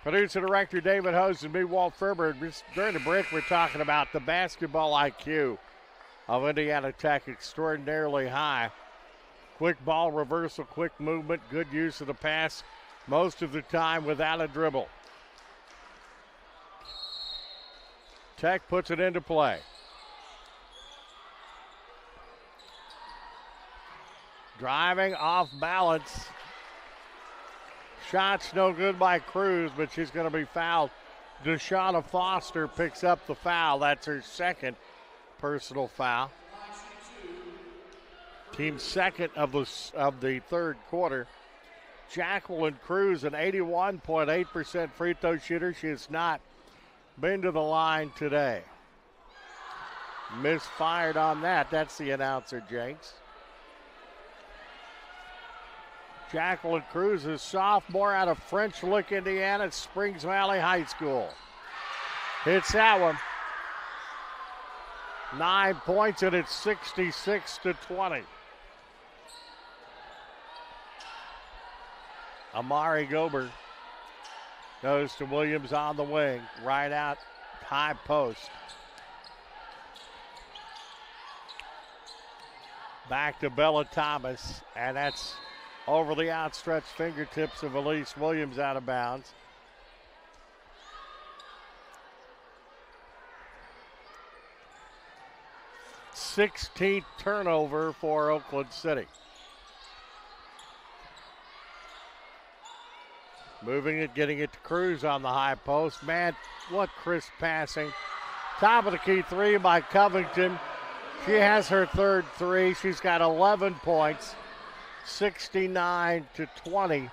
Producer Director David Hose and me, Walt Ferber. During the break, we're talking about the basketball IQ of Indiana Tech, extraordinarily high. Quick ball reversal, quick movement, good use of the pass, most of the time without a dribble. Tech puts it into play. Driving off balance. Shot's no good by Cruz, but she's going to be fouled. Deshauna Foster picks up the foul. That's her second personal foul. Team second of the third quarter. Jacqueline Cruz, an 81.8% free throw shooter. She has not been to the line today. Misfired on that. That's the announcer, Jenks. Jacqueline Cruz is sophomore out of French Lick, Indiana, Springs Valley High School. Hits that one. 9 points, and it's 66-20. Amari Gober goes to Williams on the wing. Right out, high post. Back to Bella Thomas, and that's over the outstretched fingertips of Elise Williams, out of bounds. Sixteenth turnover for Oakland City. Moving it, getting it to Cruz on the high post. Man, what crisp passing. Top of the key three by Covington. She has her third three. She's got 11 points. 69-20.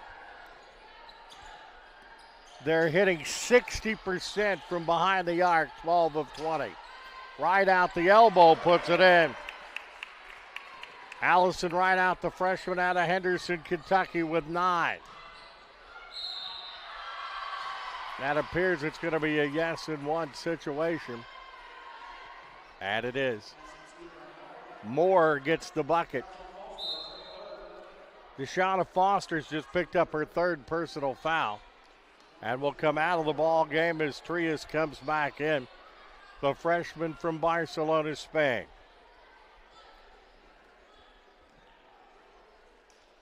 They're hitting 60% from behind the arc, 12 of 20. Right out the elbow, puts it in. Allison Right out, the freshman out of Henderson, Kentucky, with 9. That appears it's going to be a yes and one situation. And it is. Moore gets the bucket. Deshauna Foster's just picked up her third personal foul and will come out of the ball game as Trias comes back in, the freshman from Barcelona, Spain.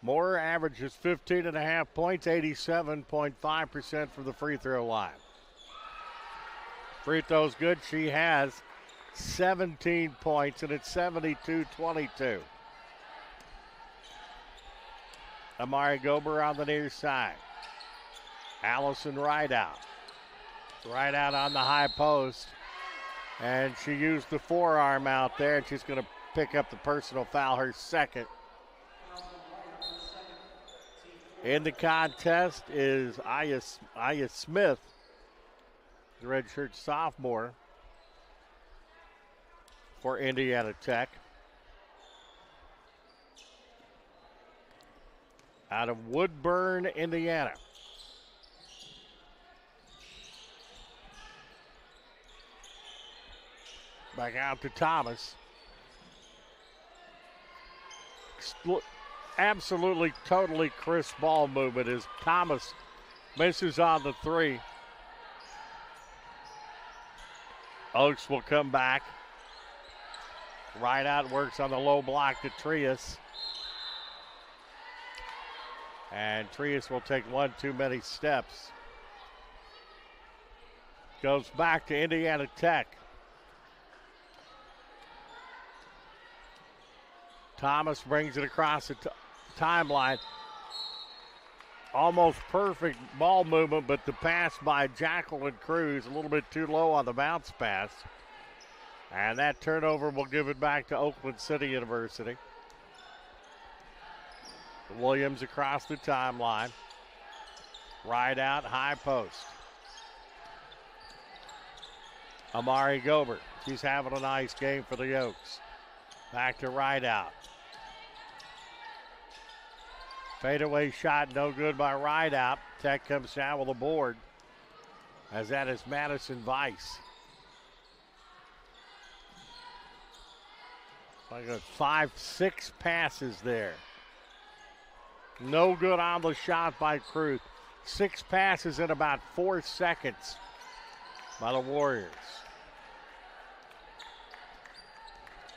Moore averages 15.5 points, 87.5% from the free throw line. Free throw's good. She has 17 points, and it's 72-22. Amari Gober on the near side. Allison Right out. Right out on the high post. And she used the forearm out there, and she's going to pick up the personal foul, her second. In the contest is Aya Smith, the redshirt sophomore for Indiana Tech. Out of Woodburn, Indiana. Back out to Thomas. Absolutely, totally crisp ball movement as Thomas misses on the three. Oaks will come back. Right out, works on the low block to Trias. And Trias will take one too many steps. Goes back to Indiana Tech. Thomas brings it across the timeline. Almost perfect ball movement, but the pass by Jacqueline Cruz a little bit too low on the bounce pass. And that turnover will give it back to Oakland City University. Williams across the timeline. Right out, high post. Amari Gober. She's having a nice game for the Oaks. Back to right out. Fadeaway shot, no good by Rideout. Tech comes down with a board, as that is Madison Weiss. I got 5-6 passes there. No good on the shot by Cruz. 6 passes in about 4 seconds by the Warriors.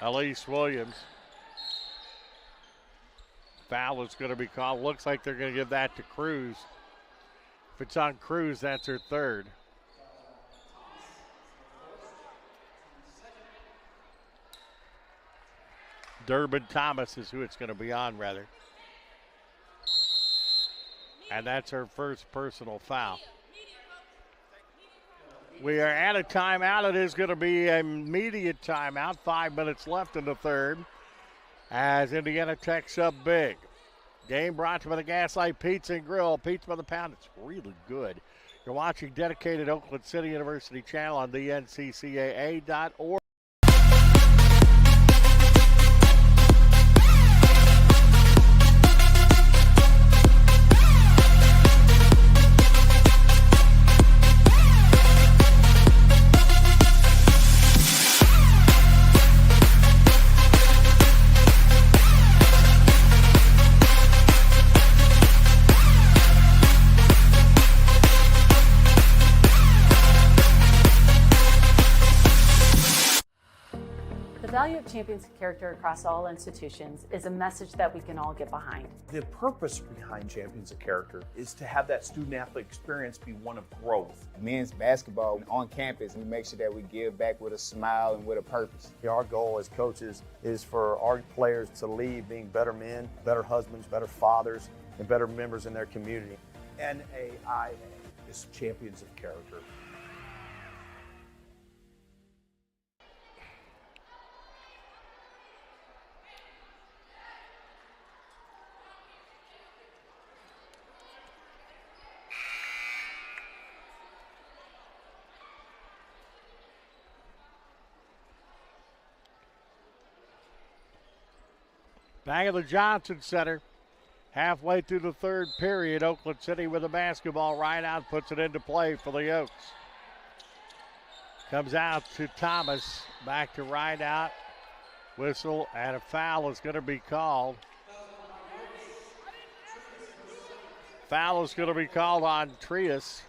Elise Williams. Foul is going to be called. Looks like they're going to give that to Cruz. If it's on Cruz, that's her third. Durbin Thomas is who it's going to be on, rather. And that's her first personal foul. We are at a timeout. It is going to be an immediate timeout. 5 minutes left in the third as Indiana Tech's up big. Game brought to you by the Gaslight Pizza and Grill. Pizza by the pound. It's really good. You're watching dedicated Oakland City University channel on the NCCAA.org. The value of champions character across all institutions is a message that we can all get behind. The purpose behind Champions of Character is to have that student-athlete experience be one of growth. Men's basketball on campus, we make sure that we give back with a smile and with a purpose. Our goal as coaches is for our players to leave being better men, better husbands, better fathers, and better members in their community. NAIA is Champions of Character. Back at the Johnson Center. Halfway through the third period, Oakland City with the basketball. Right out, puts it into play for the Oaks. Comes out to Thomas. Back to right out. Whistle, and a foul is going to be called. Foul is going to be called on Trias.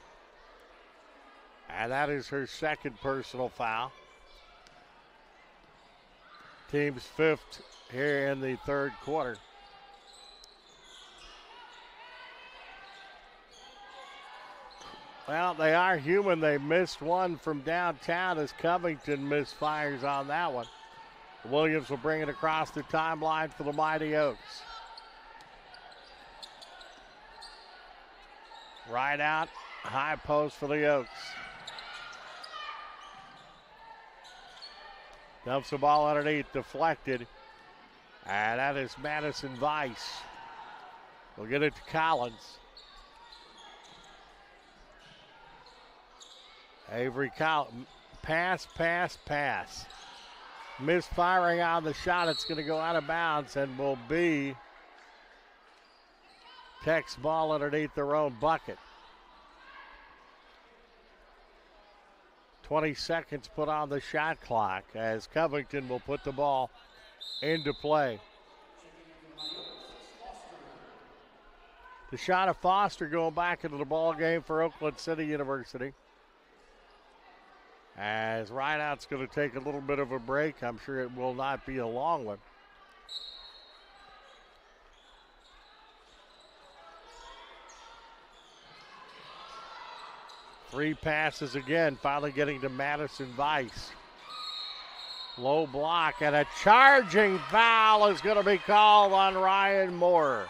And that is her second personal foul. Team's fifth here in the third quarter. Well, they are human. They missed one from downtown as Covington misfires on that one. Williams will bring it across the timeline for the Mighty Oaks. Right out, high post for the Oaks. Dumps the ball underneath, deflected. And that is Madison Weiss. We'll get it to Collins. Avery Collins. Pass, pass, pass. Misfiring on the shot. It's going to go out of bounds and will be Tech's ball underneath their own bucket. 20 seconds put on the shot clock as Covington will put the ball into play. The shot of Foster going back into the ball game for Oakland City University. As Rideout's going to take a little bit of a break. I'm sure it will not be a long one. Three passes again, finally getting to Madison Weiss. Low block and a charging foul is going to be called on Ryan Moore.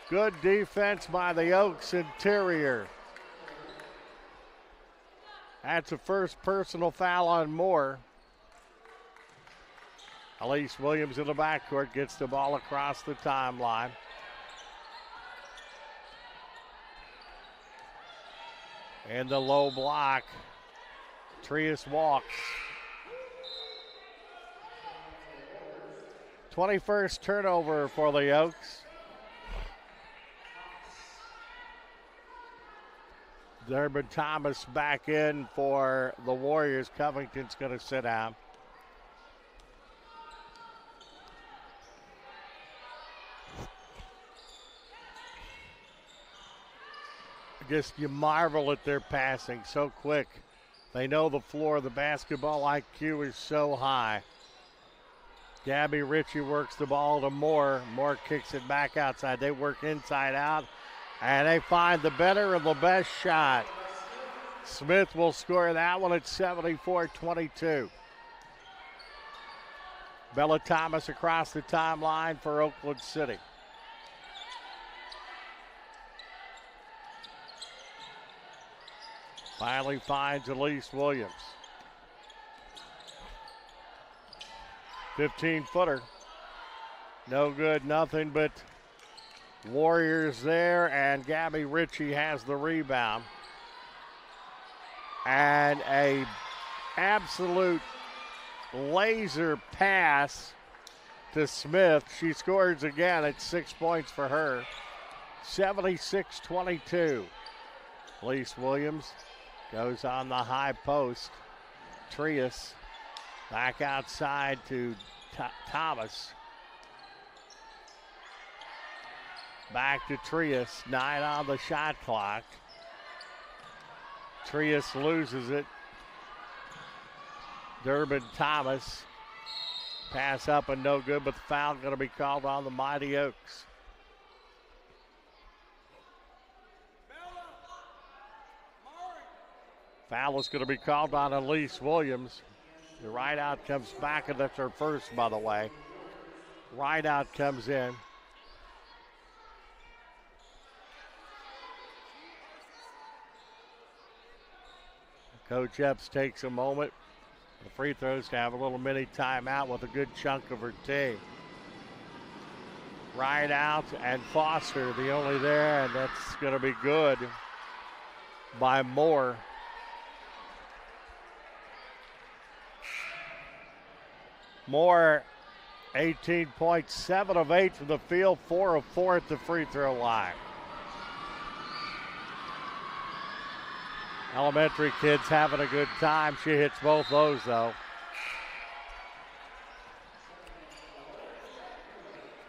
Good defense by the Oaks interior. That's the first personal foul on Moore. Elise Williams in the backcourt gets the ball across the timeline. And the low block. Trias walks. 21st turnover for the Oaks. Durbin Thomas back in for the Warriors. Covington's going to sit down. just you marvel at their passing so quick. They know the floor. The basketball IQ is so high. Gabby Ritchie works the ball to Moore. Moore kicks it back outside. They work inside out, and they find the better and the best shot. Smith will score that one at 74-22. Bella Thomas across the timeline for Oakland City. Finally finds Elise Williams. 15-footer. No good, nothing but Warriors there, and Gabby Ritchie has the rebound. And a absolute laser pass to Smith. She scores again at 6 points for her. 76-22. Elise Williams goes on the high post. Trias back outside to Thomas. Back to Trias. 9 on the shot clock. Trias loses it. Durbin Thomas. Pass up and no good, but the foul going to be called on the Mighty Oaks. Foul is going to be called on Elise Williams. The right out comes back, and that's her first, by the way. Right out comes in. Coach Epps takes a moment. The free throws to have a little mini timeout with a good chunk of her team. Right out and Foster, the only there, and that's going to be good by Moore. Moore, 18 points, 7 of 8 from the field, 4 of 4 at the free throw line. Elementary kids having a good time. She hits both those, though.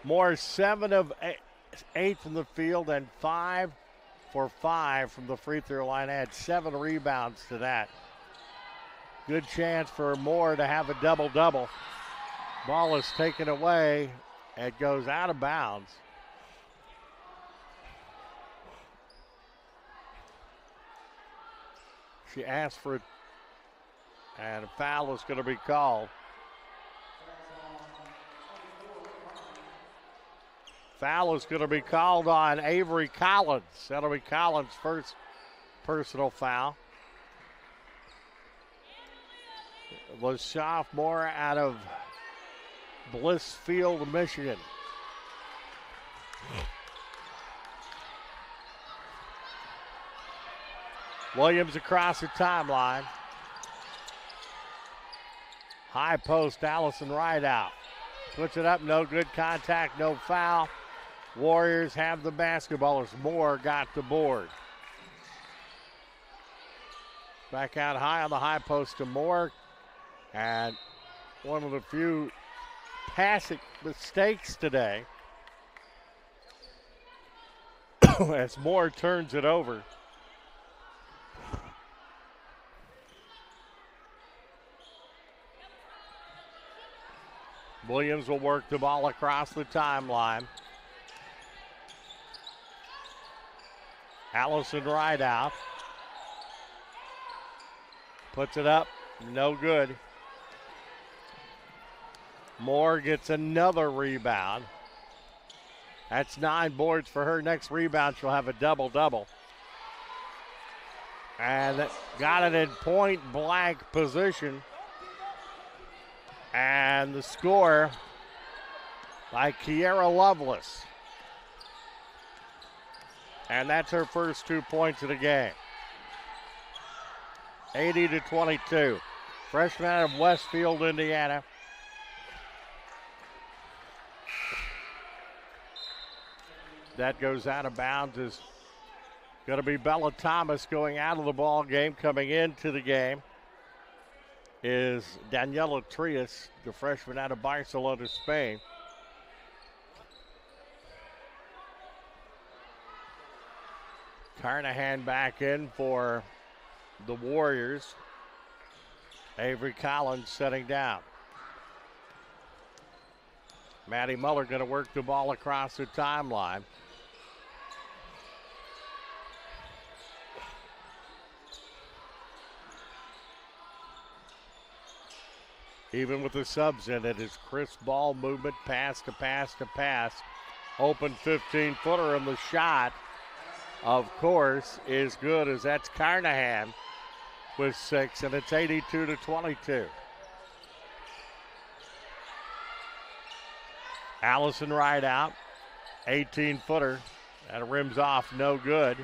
Moore, 7 of 8 from the field and 5 for 5 from the free throw line. Had 7 rebounds to that. Good chance for Moore to have a double-double. Ball is taken away. It goes out of bounds. She asked for it, and a foul is going to be called. Foul is going to be called on Avery Collins. That'll be Collins' first personal foul. The sophomore out of Blissfield, Michigan. Williams across the timeline. High post, Allison Wright out. Puts it up, no good contact, no foul. Warriors have the basketball as Moore got the board. Back out high on the high post to Moore. And one of the few passing mistakes today as Moore turns it over. Williams will work the ball across the timeline. Allison Wright out. Puts it up, no good. Moore gets another rebound. That's 9 boards for her. Next rebound, she'll have a double-double. And got it in point-blank position. And the score by Kiera Lovelace. And that's her first 2 points of the game. 80-22. Freshman out of Westfield, Indiana. That goes out of bounds. Is going to be Bella Thomas going out of the ball game. Coming into the game is Daniela Trias, the freshman out of Barcelona, Spain. Carnahan back in for the Warriors. Avery Collins setting down. Maddie Muller going to work the ball across the timeline. Even with the subs in it, is crisp ball movement, pass to pass to pass. Open 15-footer, and the shot, of course, is good, as that's Carnahan with 6, and it's 82-22. Allison Wright out, 18-footer. That rims off, no good.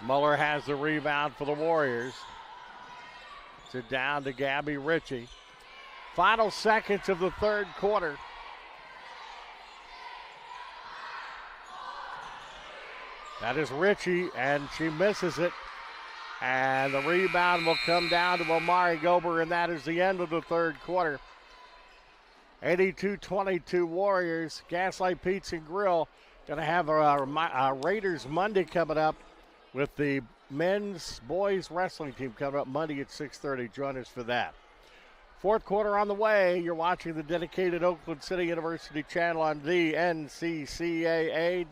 Muller has the rebound for the Warriors. It's down to Gabby Ritchie. Final seconds of the third quarter. That is Ritchie, and she misses it. And the rebound will come down to Amari Gober, and that is the end of the third quarter. 82-22 Warriors. Gaslight Pizza and Grill going to have a Raiders Monday coming up with the men's boys wrestling team coming up Monday at 6:30. Join us for that. Fourth quarter on the way. You're watching the dedicated Oakland City University channel on the NCCAA.org.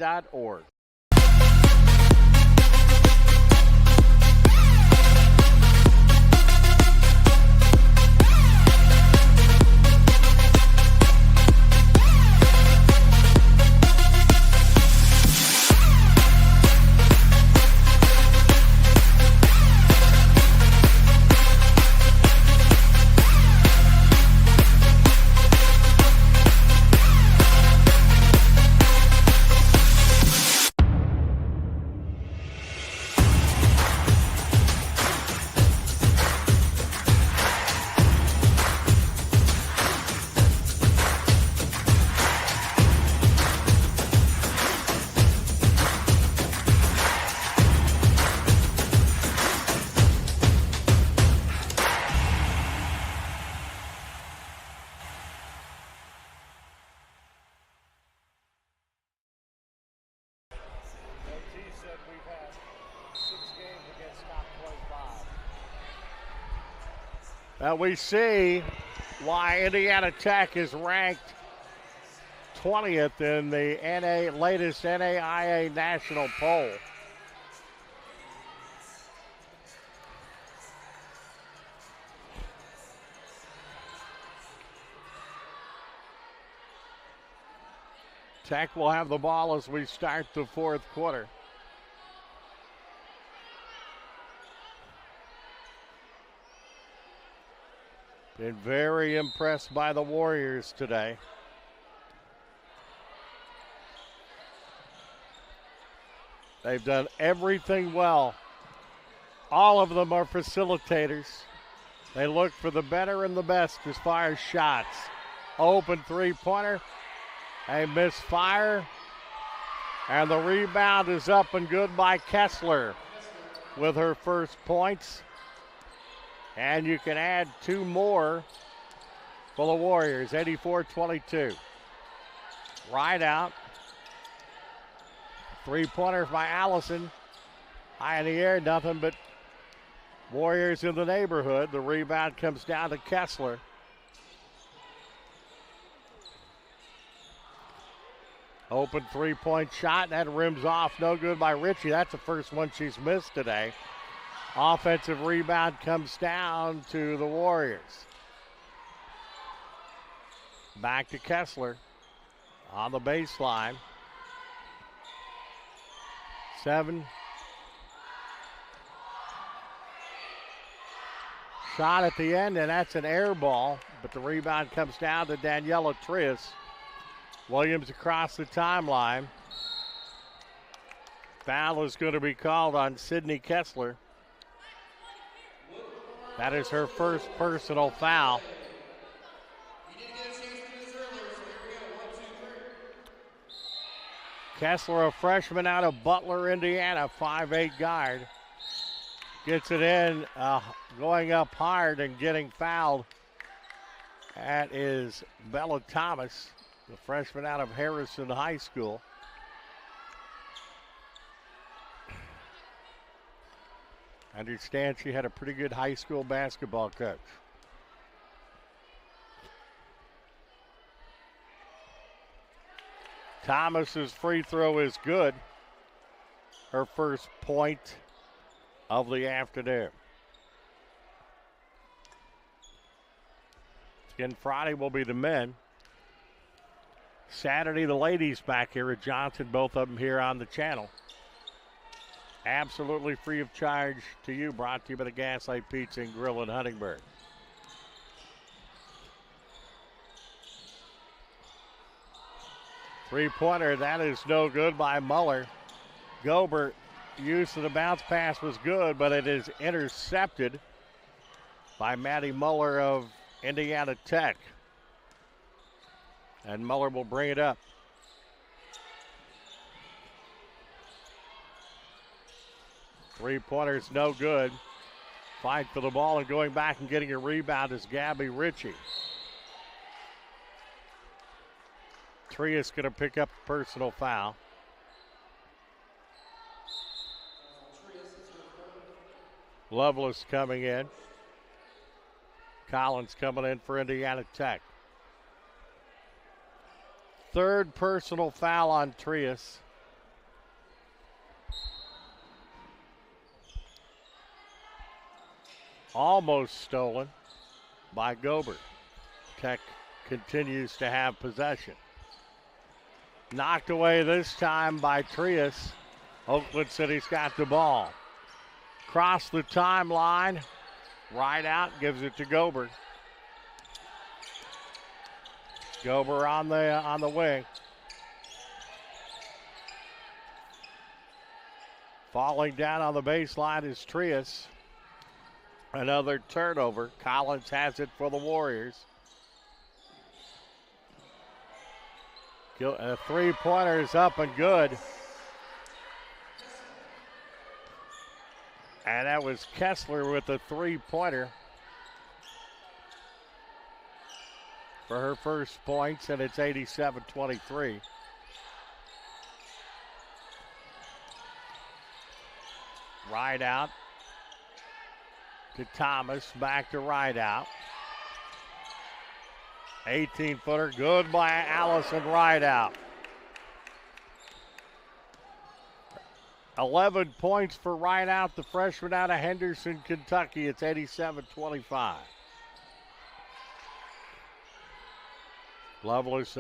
We see why Indiana Tech is ranked 20th in the latest NAIA national poll. Tech will have the ball as we start the fourth quarter. Been very impressed by the Warriors today. They've done everything well. All of them are facilitators. They look for the better and the best as far as shots. Open three-pointer. A misfire. And the rebound is up and good by Kessler with her first points. And you can add two more for the Warriors, 84-22. Right out. Three-pointer by Allison. High in the air, nothing but Warriors in the neighborhood. The rebound comes down to Kessler. Open three-point shot, and that rims off. No good by Ritchie. That's the first one she's missed today. Offensive rebound comes down to the Warriors. Back to Kessler on the baseline. 7. Shot at the end, and that's an air ball, but the rebound comes down to Daniela Trias. Williams across the timeline. Foul is going to be called on Sydney Kessler. That is her first personal foul. Kessler, a freshman out of Butler, Indiana, 5'8" guard. Gets it in, going up hard and getting fouled. That is Bella Thomas, the freshman out of Harrison High School. I understand she had a pretty good high school basketball coach. Thomas's free throw is good. Her first point of the afternoon. Again, Friday will be the men. Saturday, the ladies back here at Johnson, both of them here on the channel. Absolutely free of charge to you, brought to you by the Gaslight Pizza and Grill in Huntingburg. Three-pointer, that is no good by Muller. Gobert, use of the bounce pass was good, but it is intercepted by Maddie Muller of Indiana Tech. And Muller will bring it up. Three-pointer's no good. Fight for the ball and going back and getting a rebound is Gabby Ritchie. Trias going to pick up a personal foul. Lovelace coming in. Collins coming in for Indiana Tech. Third personal foul on Trias. Almost stolen by Gobert. Tech continues to have possession. Knocked away this time by Trias. Oakland City's got the ball. Cross the timeline. Right out, gives it to Gobert. Gobert on the wing. Falling down on the baseline is Trias. Another turnover. Collins has it for the Warriors. A three-pointer is up and good. And that was Kessler with the three-pointer for her first points, and it's 87-23. Right out to Thomas, back to right out. 18-footer, good by Allison Rideout. 11 points for Rideout, the freshman out of Henderson, Kentucky. It's 87-25. Lovelace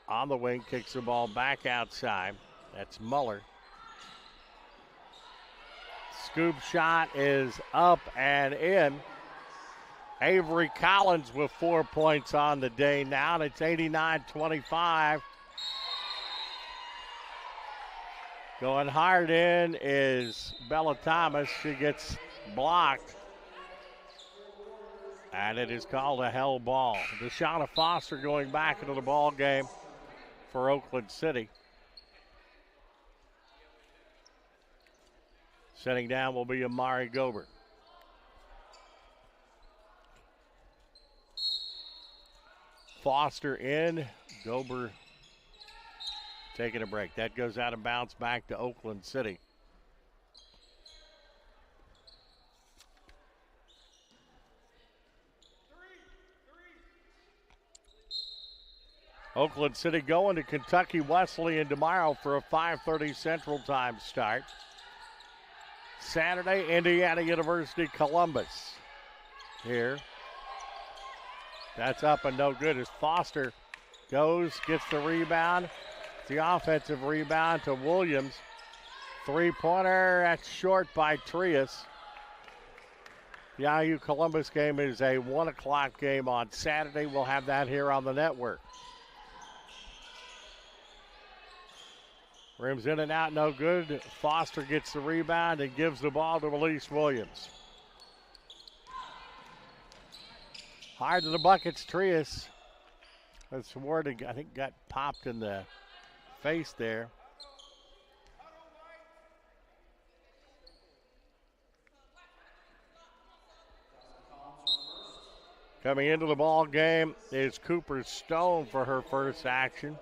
on the wing, kicks the ball back outside. That's Muller. Scoop shot is up and in. Avery Collins with 4 points on the day now, and it's 89-25. Going hard in is Bella Thomas. She gets blocked. And it is called a hell ball. Deshauna Foster going back into the ball game for Oakland City. Setting down will be Amari Gobert. Foster in. Gobert taking a break. That goes out of bounds back to Oakland City. Oakland City going to Kentucky Wesleyan tomorrow for a 5:30 Central Time start. Saturday, Indiana University Columbus here. That's up and no good as Foster goes, gets the rebound. The offensive rebound to Williams. Three-pointer, that's short by Trias. The IU Columbus game is a 1 o'clock game on Saturday. We'll have that here on the network. Rims in and out, no good. Foster gets the rebound and gives the ball to Elise Williams. Hard to the buckets, Trias. That's Ward, I think, got popped in the face there. Coming into the ball game is Cooper Stone for her first action.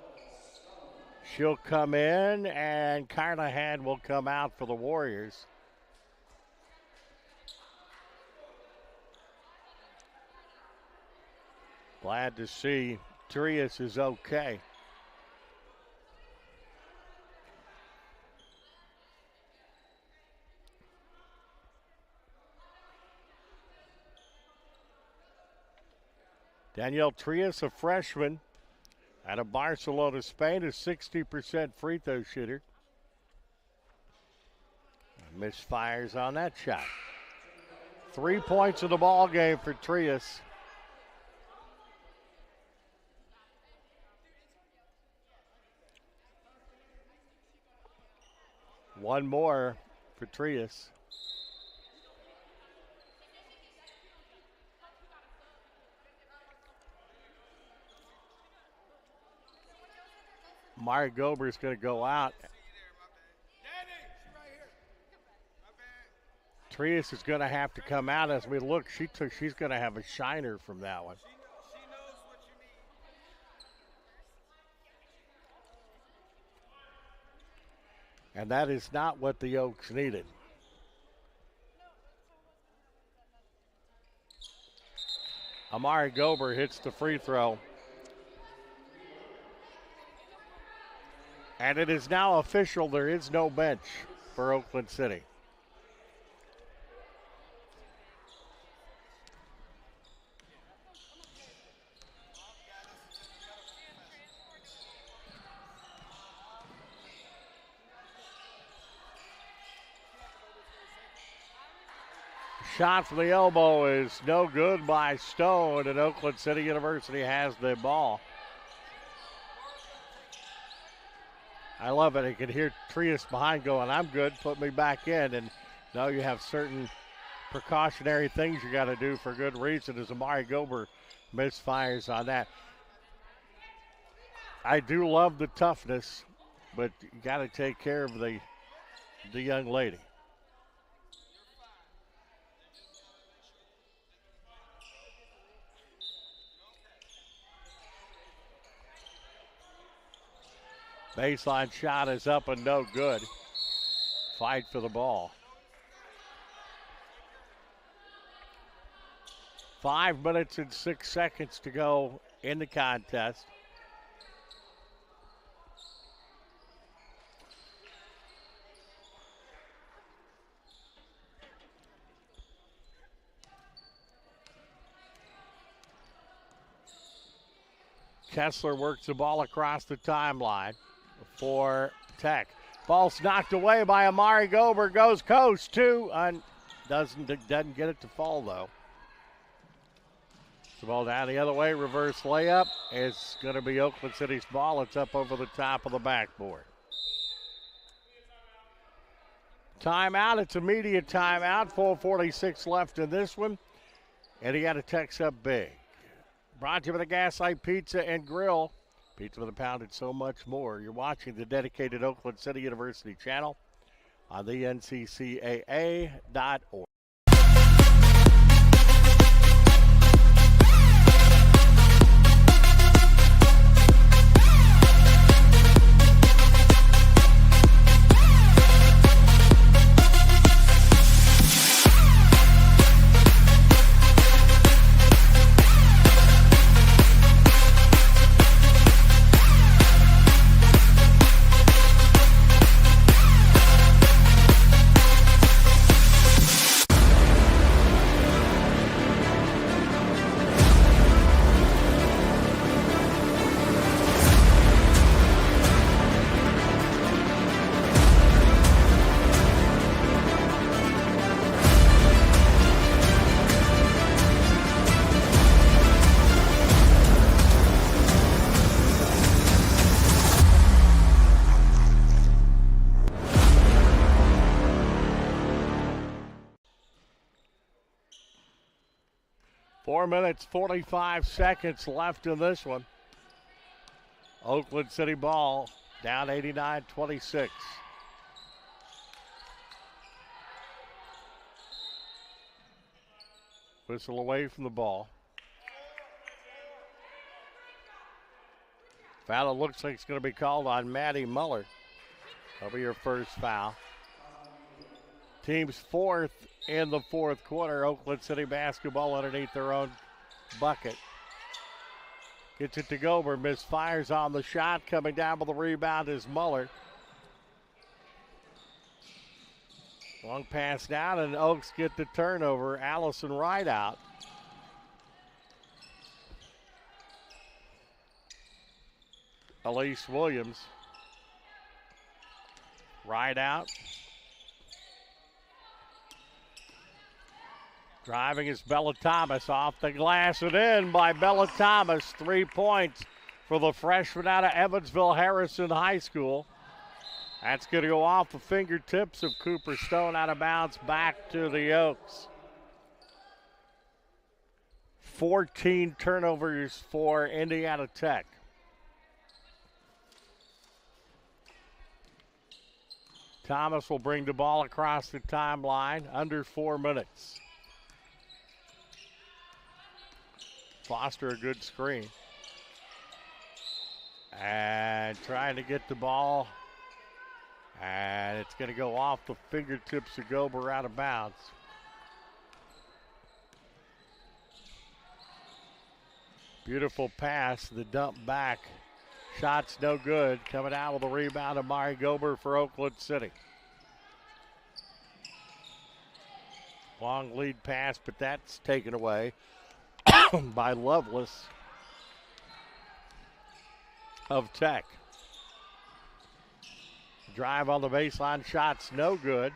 She'll come in, and Carnahan will come out for the Warriors. Glad to see Trias is okay. Danielle Trias, a freshman out of Barcelona, Spain, a 60% free throw shooter. Misfires on that shot. 3 points in the ball game for Trias. One more for Trias. Mari Gober is going to go out. Trias is going to have to come out. As we look, she's going to have a shiner from that one. And that is not what the Oaks needed. Amari Gober hits the free throw. And it is now official, there is no bench for Oakland City. Shot from the elbow is no good by Stone, and Oakland City University has the ball. I love it. You can hear Trias behind going, I'm good, put me back in. And now you have certain precautionary things you got to do for good reason, as Amari Gober misfires on that. I do love the toughness, but you got to take care of the young lady. Baseline shot is up and no good. Fight for the ball. 5 minutes and 6 seconds to go in the contest. Kessler works the ball across the timeline for Tech. Ball's knocked away by Amari Gober. Goes coast two and doesn't get it to fall though. The ball down the other way. Reverse layup. It's going to be Oakland City's ball. It's up over the top of the backboard. Timeout. It's immediate timeout. 4:46 left in this one. And he got a Tech's up big. Brought to you by the Gaslight Pizza and Grill. Pizza with a pound and so much more. You're watching the dedicated Oakland City University channel on the NCCAA.org. Four minutes, 45 seconds left in this one. Oakland City ball down 89-26. Whistle away from the ball. Foul, it looks like it's going to be called on Maddie Muller. That'll be your first foul. Team's fourth in the fourth quarter. Oakland City basketball underneath their own bucket. Gets it to Gober, misfires on the shot. Coming down with the rebound is Muller. Long pass down, and Oaks get the turnover. Allison Wright out. Elise Williams. Wright out. Driving is Bella Thomas, off the glass and in by Bella Thomas. 3 points for the freshman out of Evansville Harrison High School. That's going to go off the fingertips of Cooper Stone, out of bounds, back to the Oaks. 14 turnovers for Indiana Tech. Thomas will bring the ball across the timeline, under 4 minutes. Foster a good screen. And trying to get the ball. And it's going to go off the fingertips of Gober, out of bounds. Beautiful pass, the dump back. Shot's no good. Coming out with a rebound of Mari Gober for Oakland City. Long lead pass, but that's taken away by Lovelace of Tech. Drive on the baseline, shot's no good.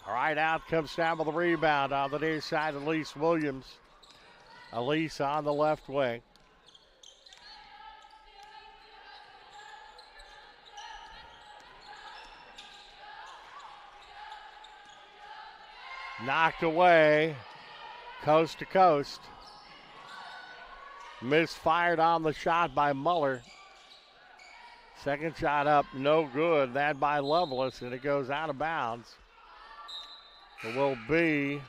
All right, out comes down with the rebound on the near side, Elise Williams. Elise on the left wing. Knocked away, coast to coast. Misfired on the shot by Muller. Second shot up, no good. That by Lovelace, and it goes out of bounds. It will be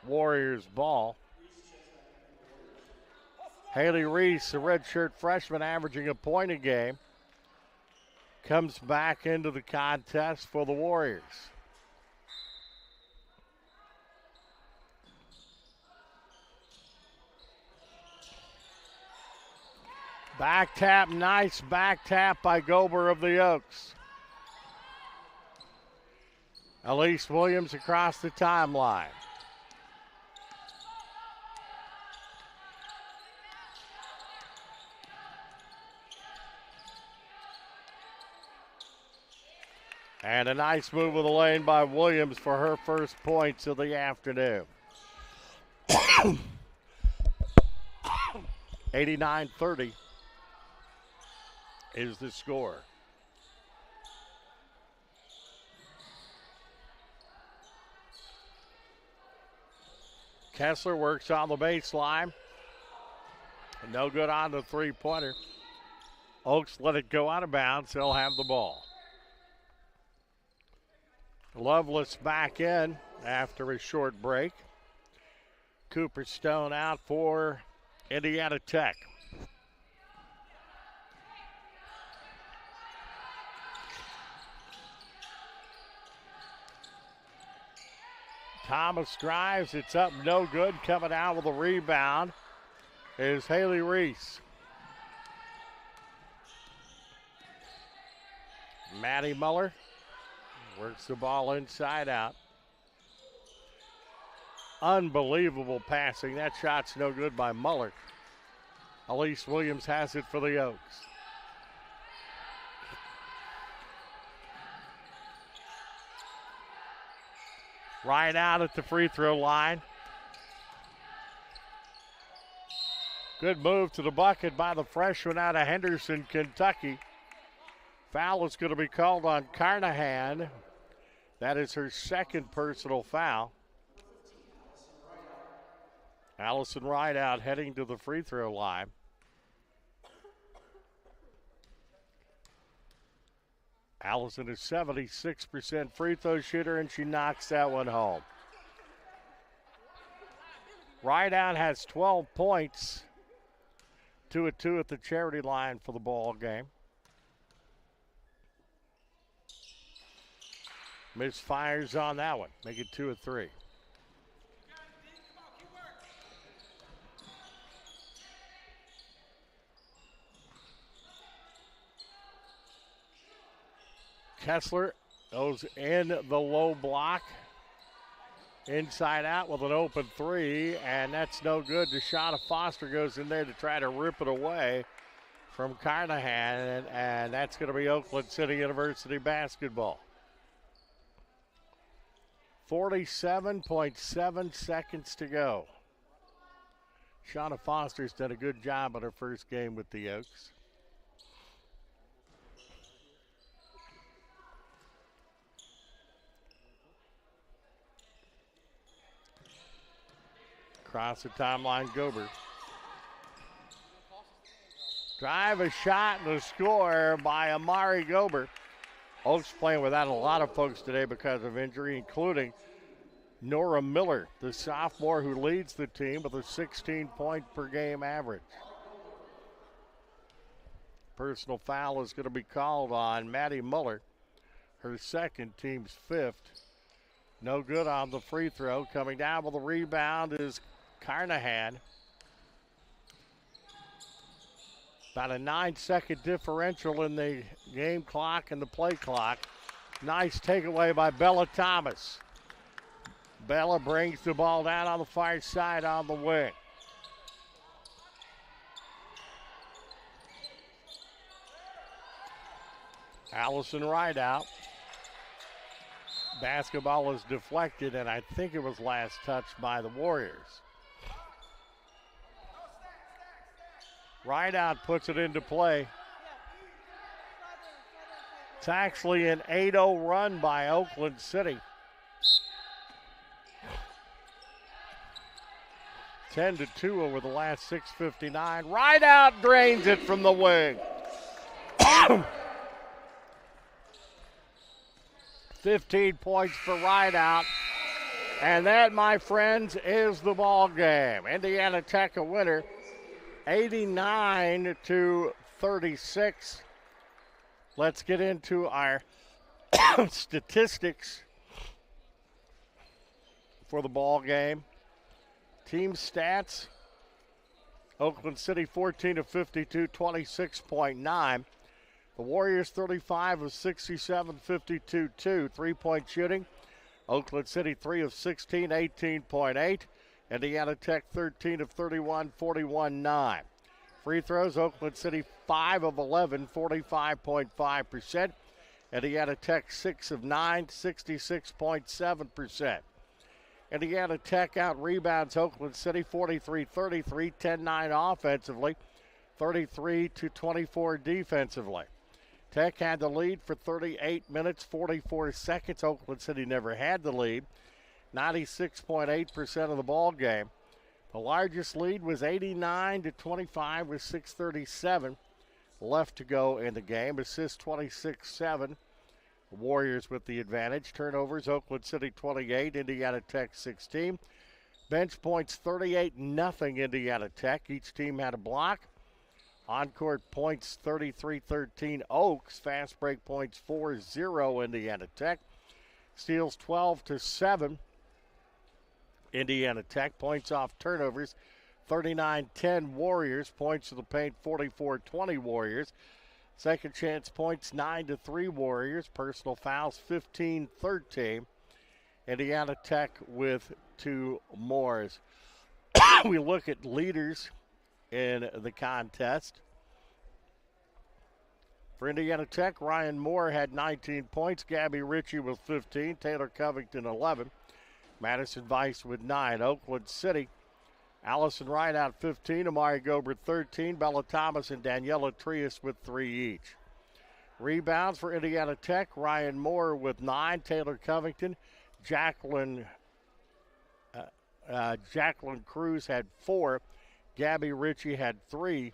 Warriors ball. Haley Reese, a redshirt freshman averaging a point a game, comes back into the contest for the Warriors. Back tap, nice back tap by Gober of the Oaks. Elise Williams across the timeline. And a nice move of the lane by Williams for her first points of the afternoon. 89-30 is the score. Kessler works on the baseline. No good on the three-pointer. Oaks let it go out of bounds. They'll have the ball. Lovelace back in after a short break. Cooper Stone out for Indiana Tech. Thomas drives, it's up, no good. Coming out with a rebound is Haley Reese. Maddie Muller works the ball inside out. Unbelievable passing. That shot's no good by Muller. Elise Williams has it for the Oaks. Right out at the free throw line. Good move to the bucket by the freshman out of Henderson, Kentucky. Foul is going to be called on Carnahan. That is her second personal foul. Allison Wright out heading to the free throw line. Allison is 76% free throw shooter, and she knocks that one home. Rideout has 12 points. 2-2 at the charity line for the ball game. Misfires on that one. Make it 2-3. Kessler goes in the low block. Inside out with an open three, and that's no good. DeShonna Foster goes in there to try to rip it away from Carnahan, and that's going to be Oakland City University basketball. 47.7 seconds to go. Shauna Foster's done a good job on her first game with the Oaks. Across the timeline, Gober. Drive, a shot, and a score by Amari Gober. Oaks playing without a lot of folks today because of injury, including Nora Miller, the sophomore who leads the team with a 16-point-per-game average. Personal foul is going to be called on Maddie Muller, her second, team's fifth. No good on the free throw. Coming down with the rebound is Carnahan. About a 9-second differential in the game clock and the play clock. Nice takeaway by Bella Thomas. Bella brings the ball down on the far side on the wing. Allison Rideout. Basketball is deflected, and I think it was last touched by the Warriors. Rideout puts it into play. It's actually an 8-0 run by Oakland City. 10-2 over the last 6:59. Rideout drains it from the wing. 15 points for Rideout. And that, my friends, is the ball game. Indiana Tech a winner, 89-36. Let's get into our statistics for the ball game. Team stats: Oakland City 14 of 52, 26.9. The Warriors 35 of 67, 52-2. 3-point shooting: Oakland City 3 of 16, 18.8. Indiana Tech 13 of 31, 41.9. Free throws: Oakland City 5 of 11, 45.5%. Indiana Tech 6 of 9, 66.7%. Indiana Tech out rebounds Oakland City 43-33, 10-9 offensively, 33-24 defensively. Tech had the lead for 38 minutes, 44 seconds. Oakland City never had the lead. 96.8% of the ball game. The largest lead was 89-25 with 6:37 left to go in the game. Assists 26-7. The Warriors with the advantage. Turnovers: Oakland City 28, Indiana Tech 16. Bench points: 38-0 Indiana Tech. Each team had a block. On-court points: 33-13 Oaks. Fast break points: 4-0 Indiana Tech. Steals: 12-7 Indiana Tech. Points off turnovers: 39-10 Warriors. Points to the paint: 44-20 Warriors. Second chance points: 9-3 Warriors. Personal fouls: 15-13. Indiana Tech with 2 more. We look at leaders in the contest. For Indiana Tech, Ryan Moore had 19 points. Gabby Ritchie with 15. Taylor Covington 11. Madison Weiss with 9. Oakland City, Allison Rideout 15, Amari Gober 13, Bella Thomas and Daniela Trias with 3 each. Rebounds for Indiana Tech: Ryan Moore with 9, Taylor Covington, Jacqueline Cruz had 4, Gabby Ritchie had 3.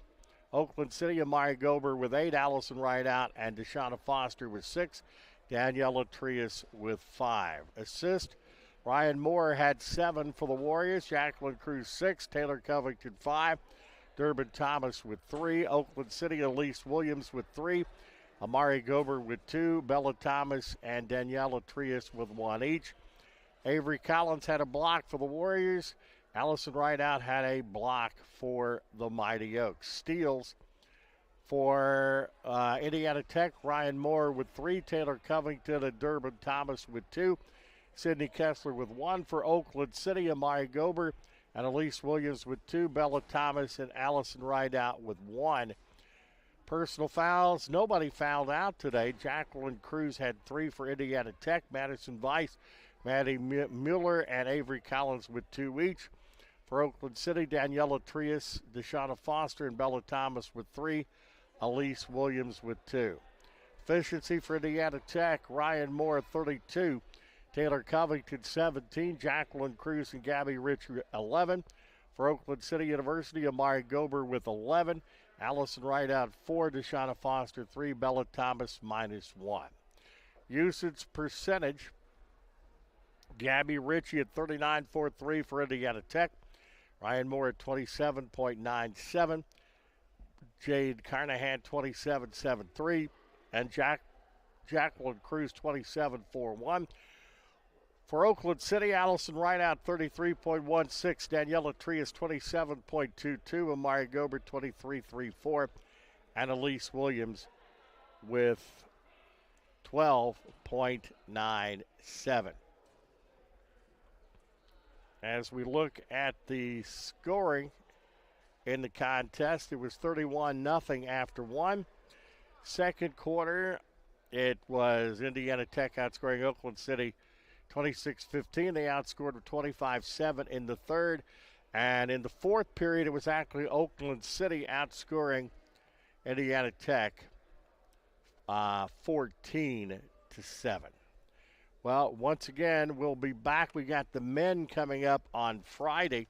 Oakland City, Amari Gober with 8, Allison Rideout and DeShonna Foster with 6, Daniela Trias with 5. Assist: Ryan Moore had 7 for the Warriors, Jacqueline Cruz 6, Taylor Covington 5, Durbin Thomas with 3, Oakland City, Elise Williams with 3, Amari Gober with 2, Bella Thomas and Daniela Trias with 1 each. Avery Collins had a block for the Warriors. Allison Rideout had a block for the Mighty Oaks. Steals: For Indiana Tech, Ryan Moore with 3, Taylor Covington and Durbin Thomas with 2, Sydney Kessler with 1. For Oakland City, Amari Gober and Elise Williams with 2, Bella Thomas and Allison Rideout with 1. Personal fouls, nobody fouled out today. Jacqueline Cruz had 3 for Indiana Tech. Madison Weiss, Maddie Mueller, and Avery Collins with 2 each. For Oakland City, Daniela Trias, Deshauna Foster, and Bella Thomas with 3. Elise Williams with 2. Efficiency for Indiana Tech, Ryan Moore 32. Taylor Covington 17. Jacqueline Cruz and Gabby Richard 11. For Oakland City University, Amari Gober with 11. Allison Rideout 4. Deshauna Foster 3. Bella Thomas -1. Usage percentage, Gabby Ritchie at 39.43 for Indiana Tech. Ryan Moore at 27.97. Jade Carnahan 27.73. And Jacqueline Cruz 27.41. For Oakland City, Allison Rideout 33.16. Daniela Trias 27.22. Amari Gober 23.34. And Elise Williams with 12.97. As we look at the scoring in the contest, it was 31-0 after 1. Second quarter, it was Indiana Tech outscoring Oakland City 26-15. They outscored with 25-7 in the third. And in the fourth period, it was actually Oakland City outscoring Indiana Tech 14-7. Well, once again, we'll be back. We got the men coming up on Friday.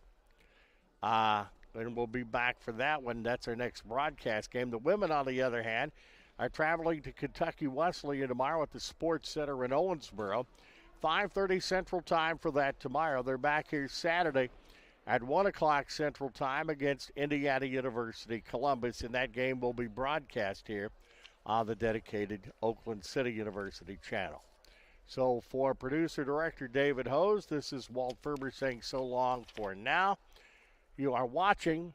And we'll be back for that one. That's our next broadcast game. The women, on the other hand, are traveling to Kentucky Wesleyan tomorrow at the Sports Center in Owensboro. 5:30 Central Time for that tomorrow. They're back here Saturday at 1 o'clock Central Time against Indiana University Columbus, and that game will be broadcast here on the dedicated Oakland City University channel. So for producer-director David Hose, this is Walt Ferber saying so long for now. You are watching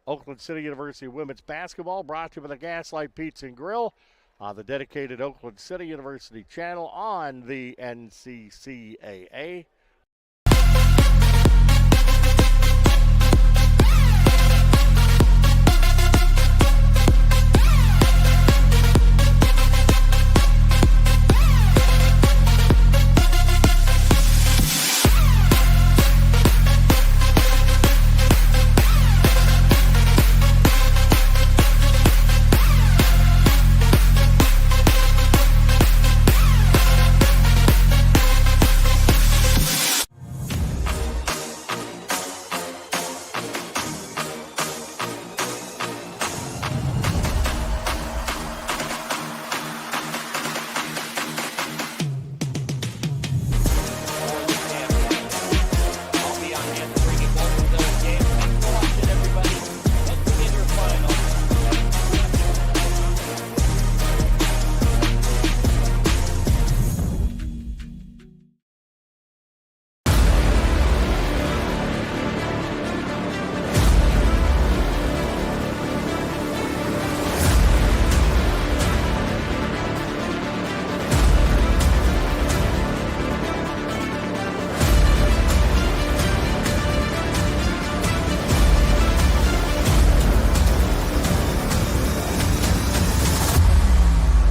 Oakland City University Women's Basketball, brought to you by the Gaslight Pizza and Grill on the dedicated Oakland City University channel on the NCCAA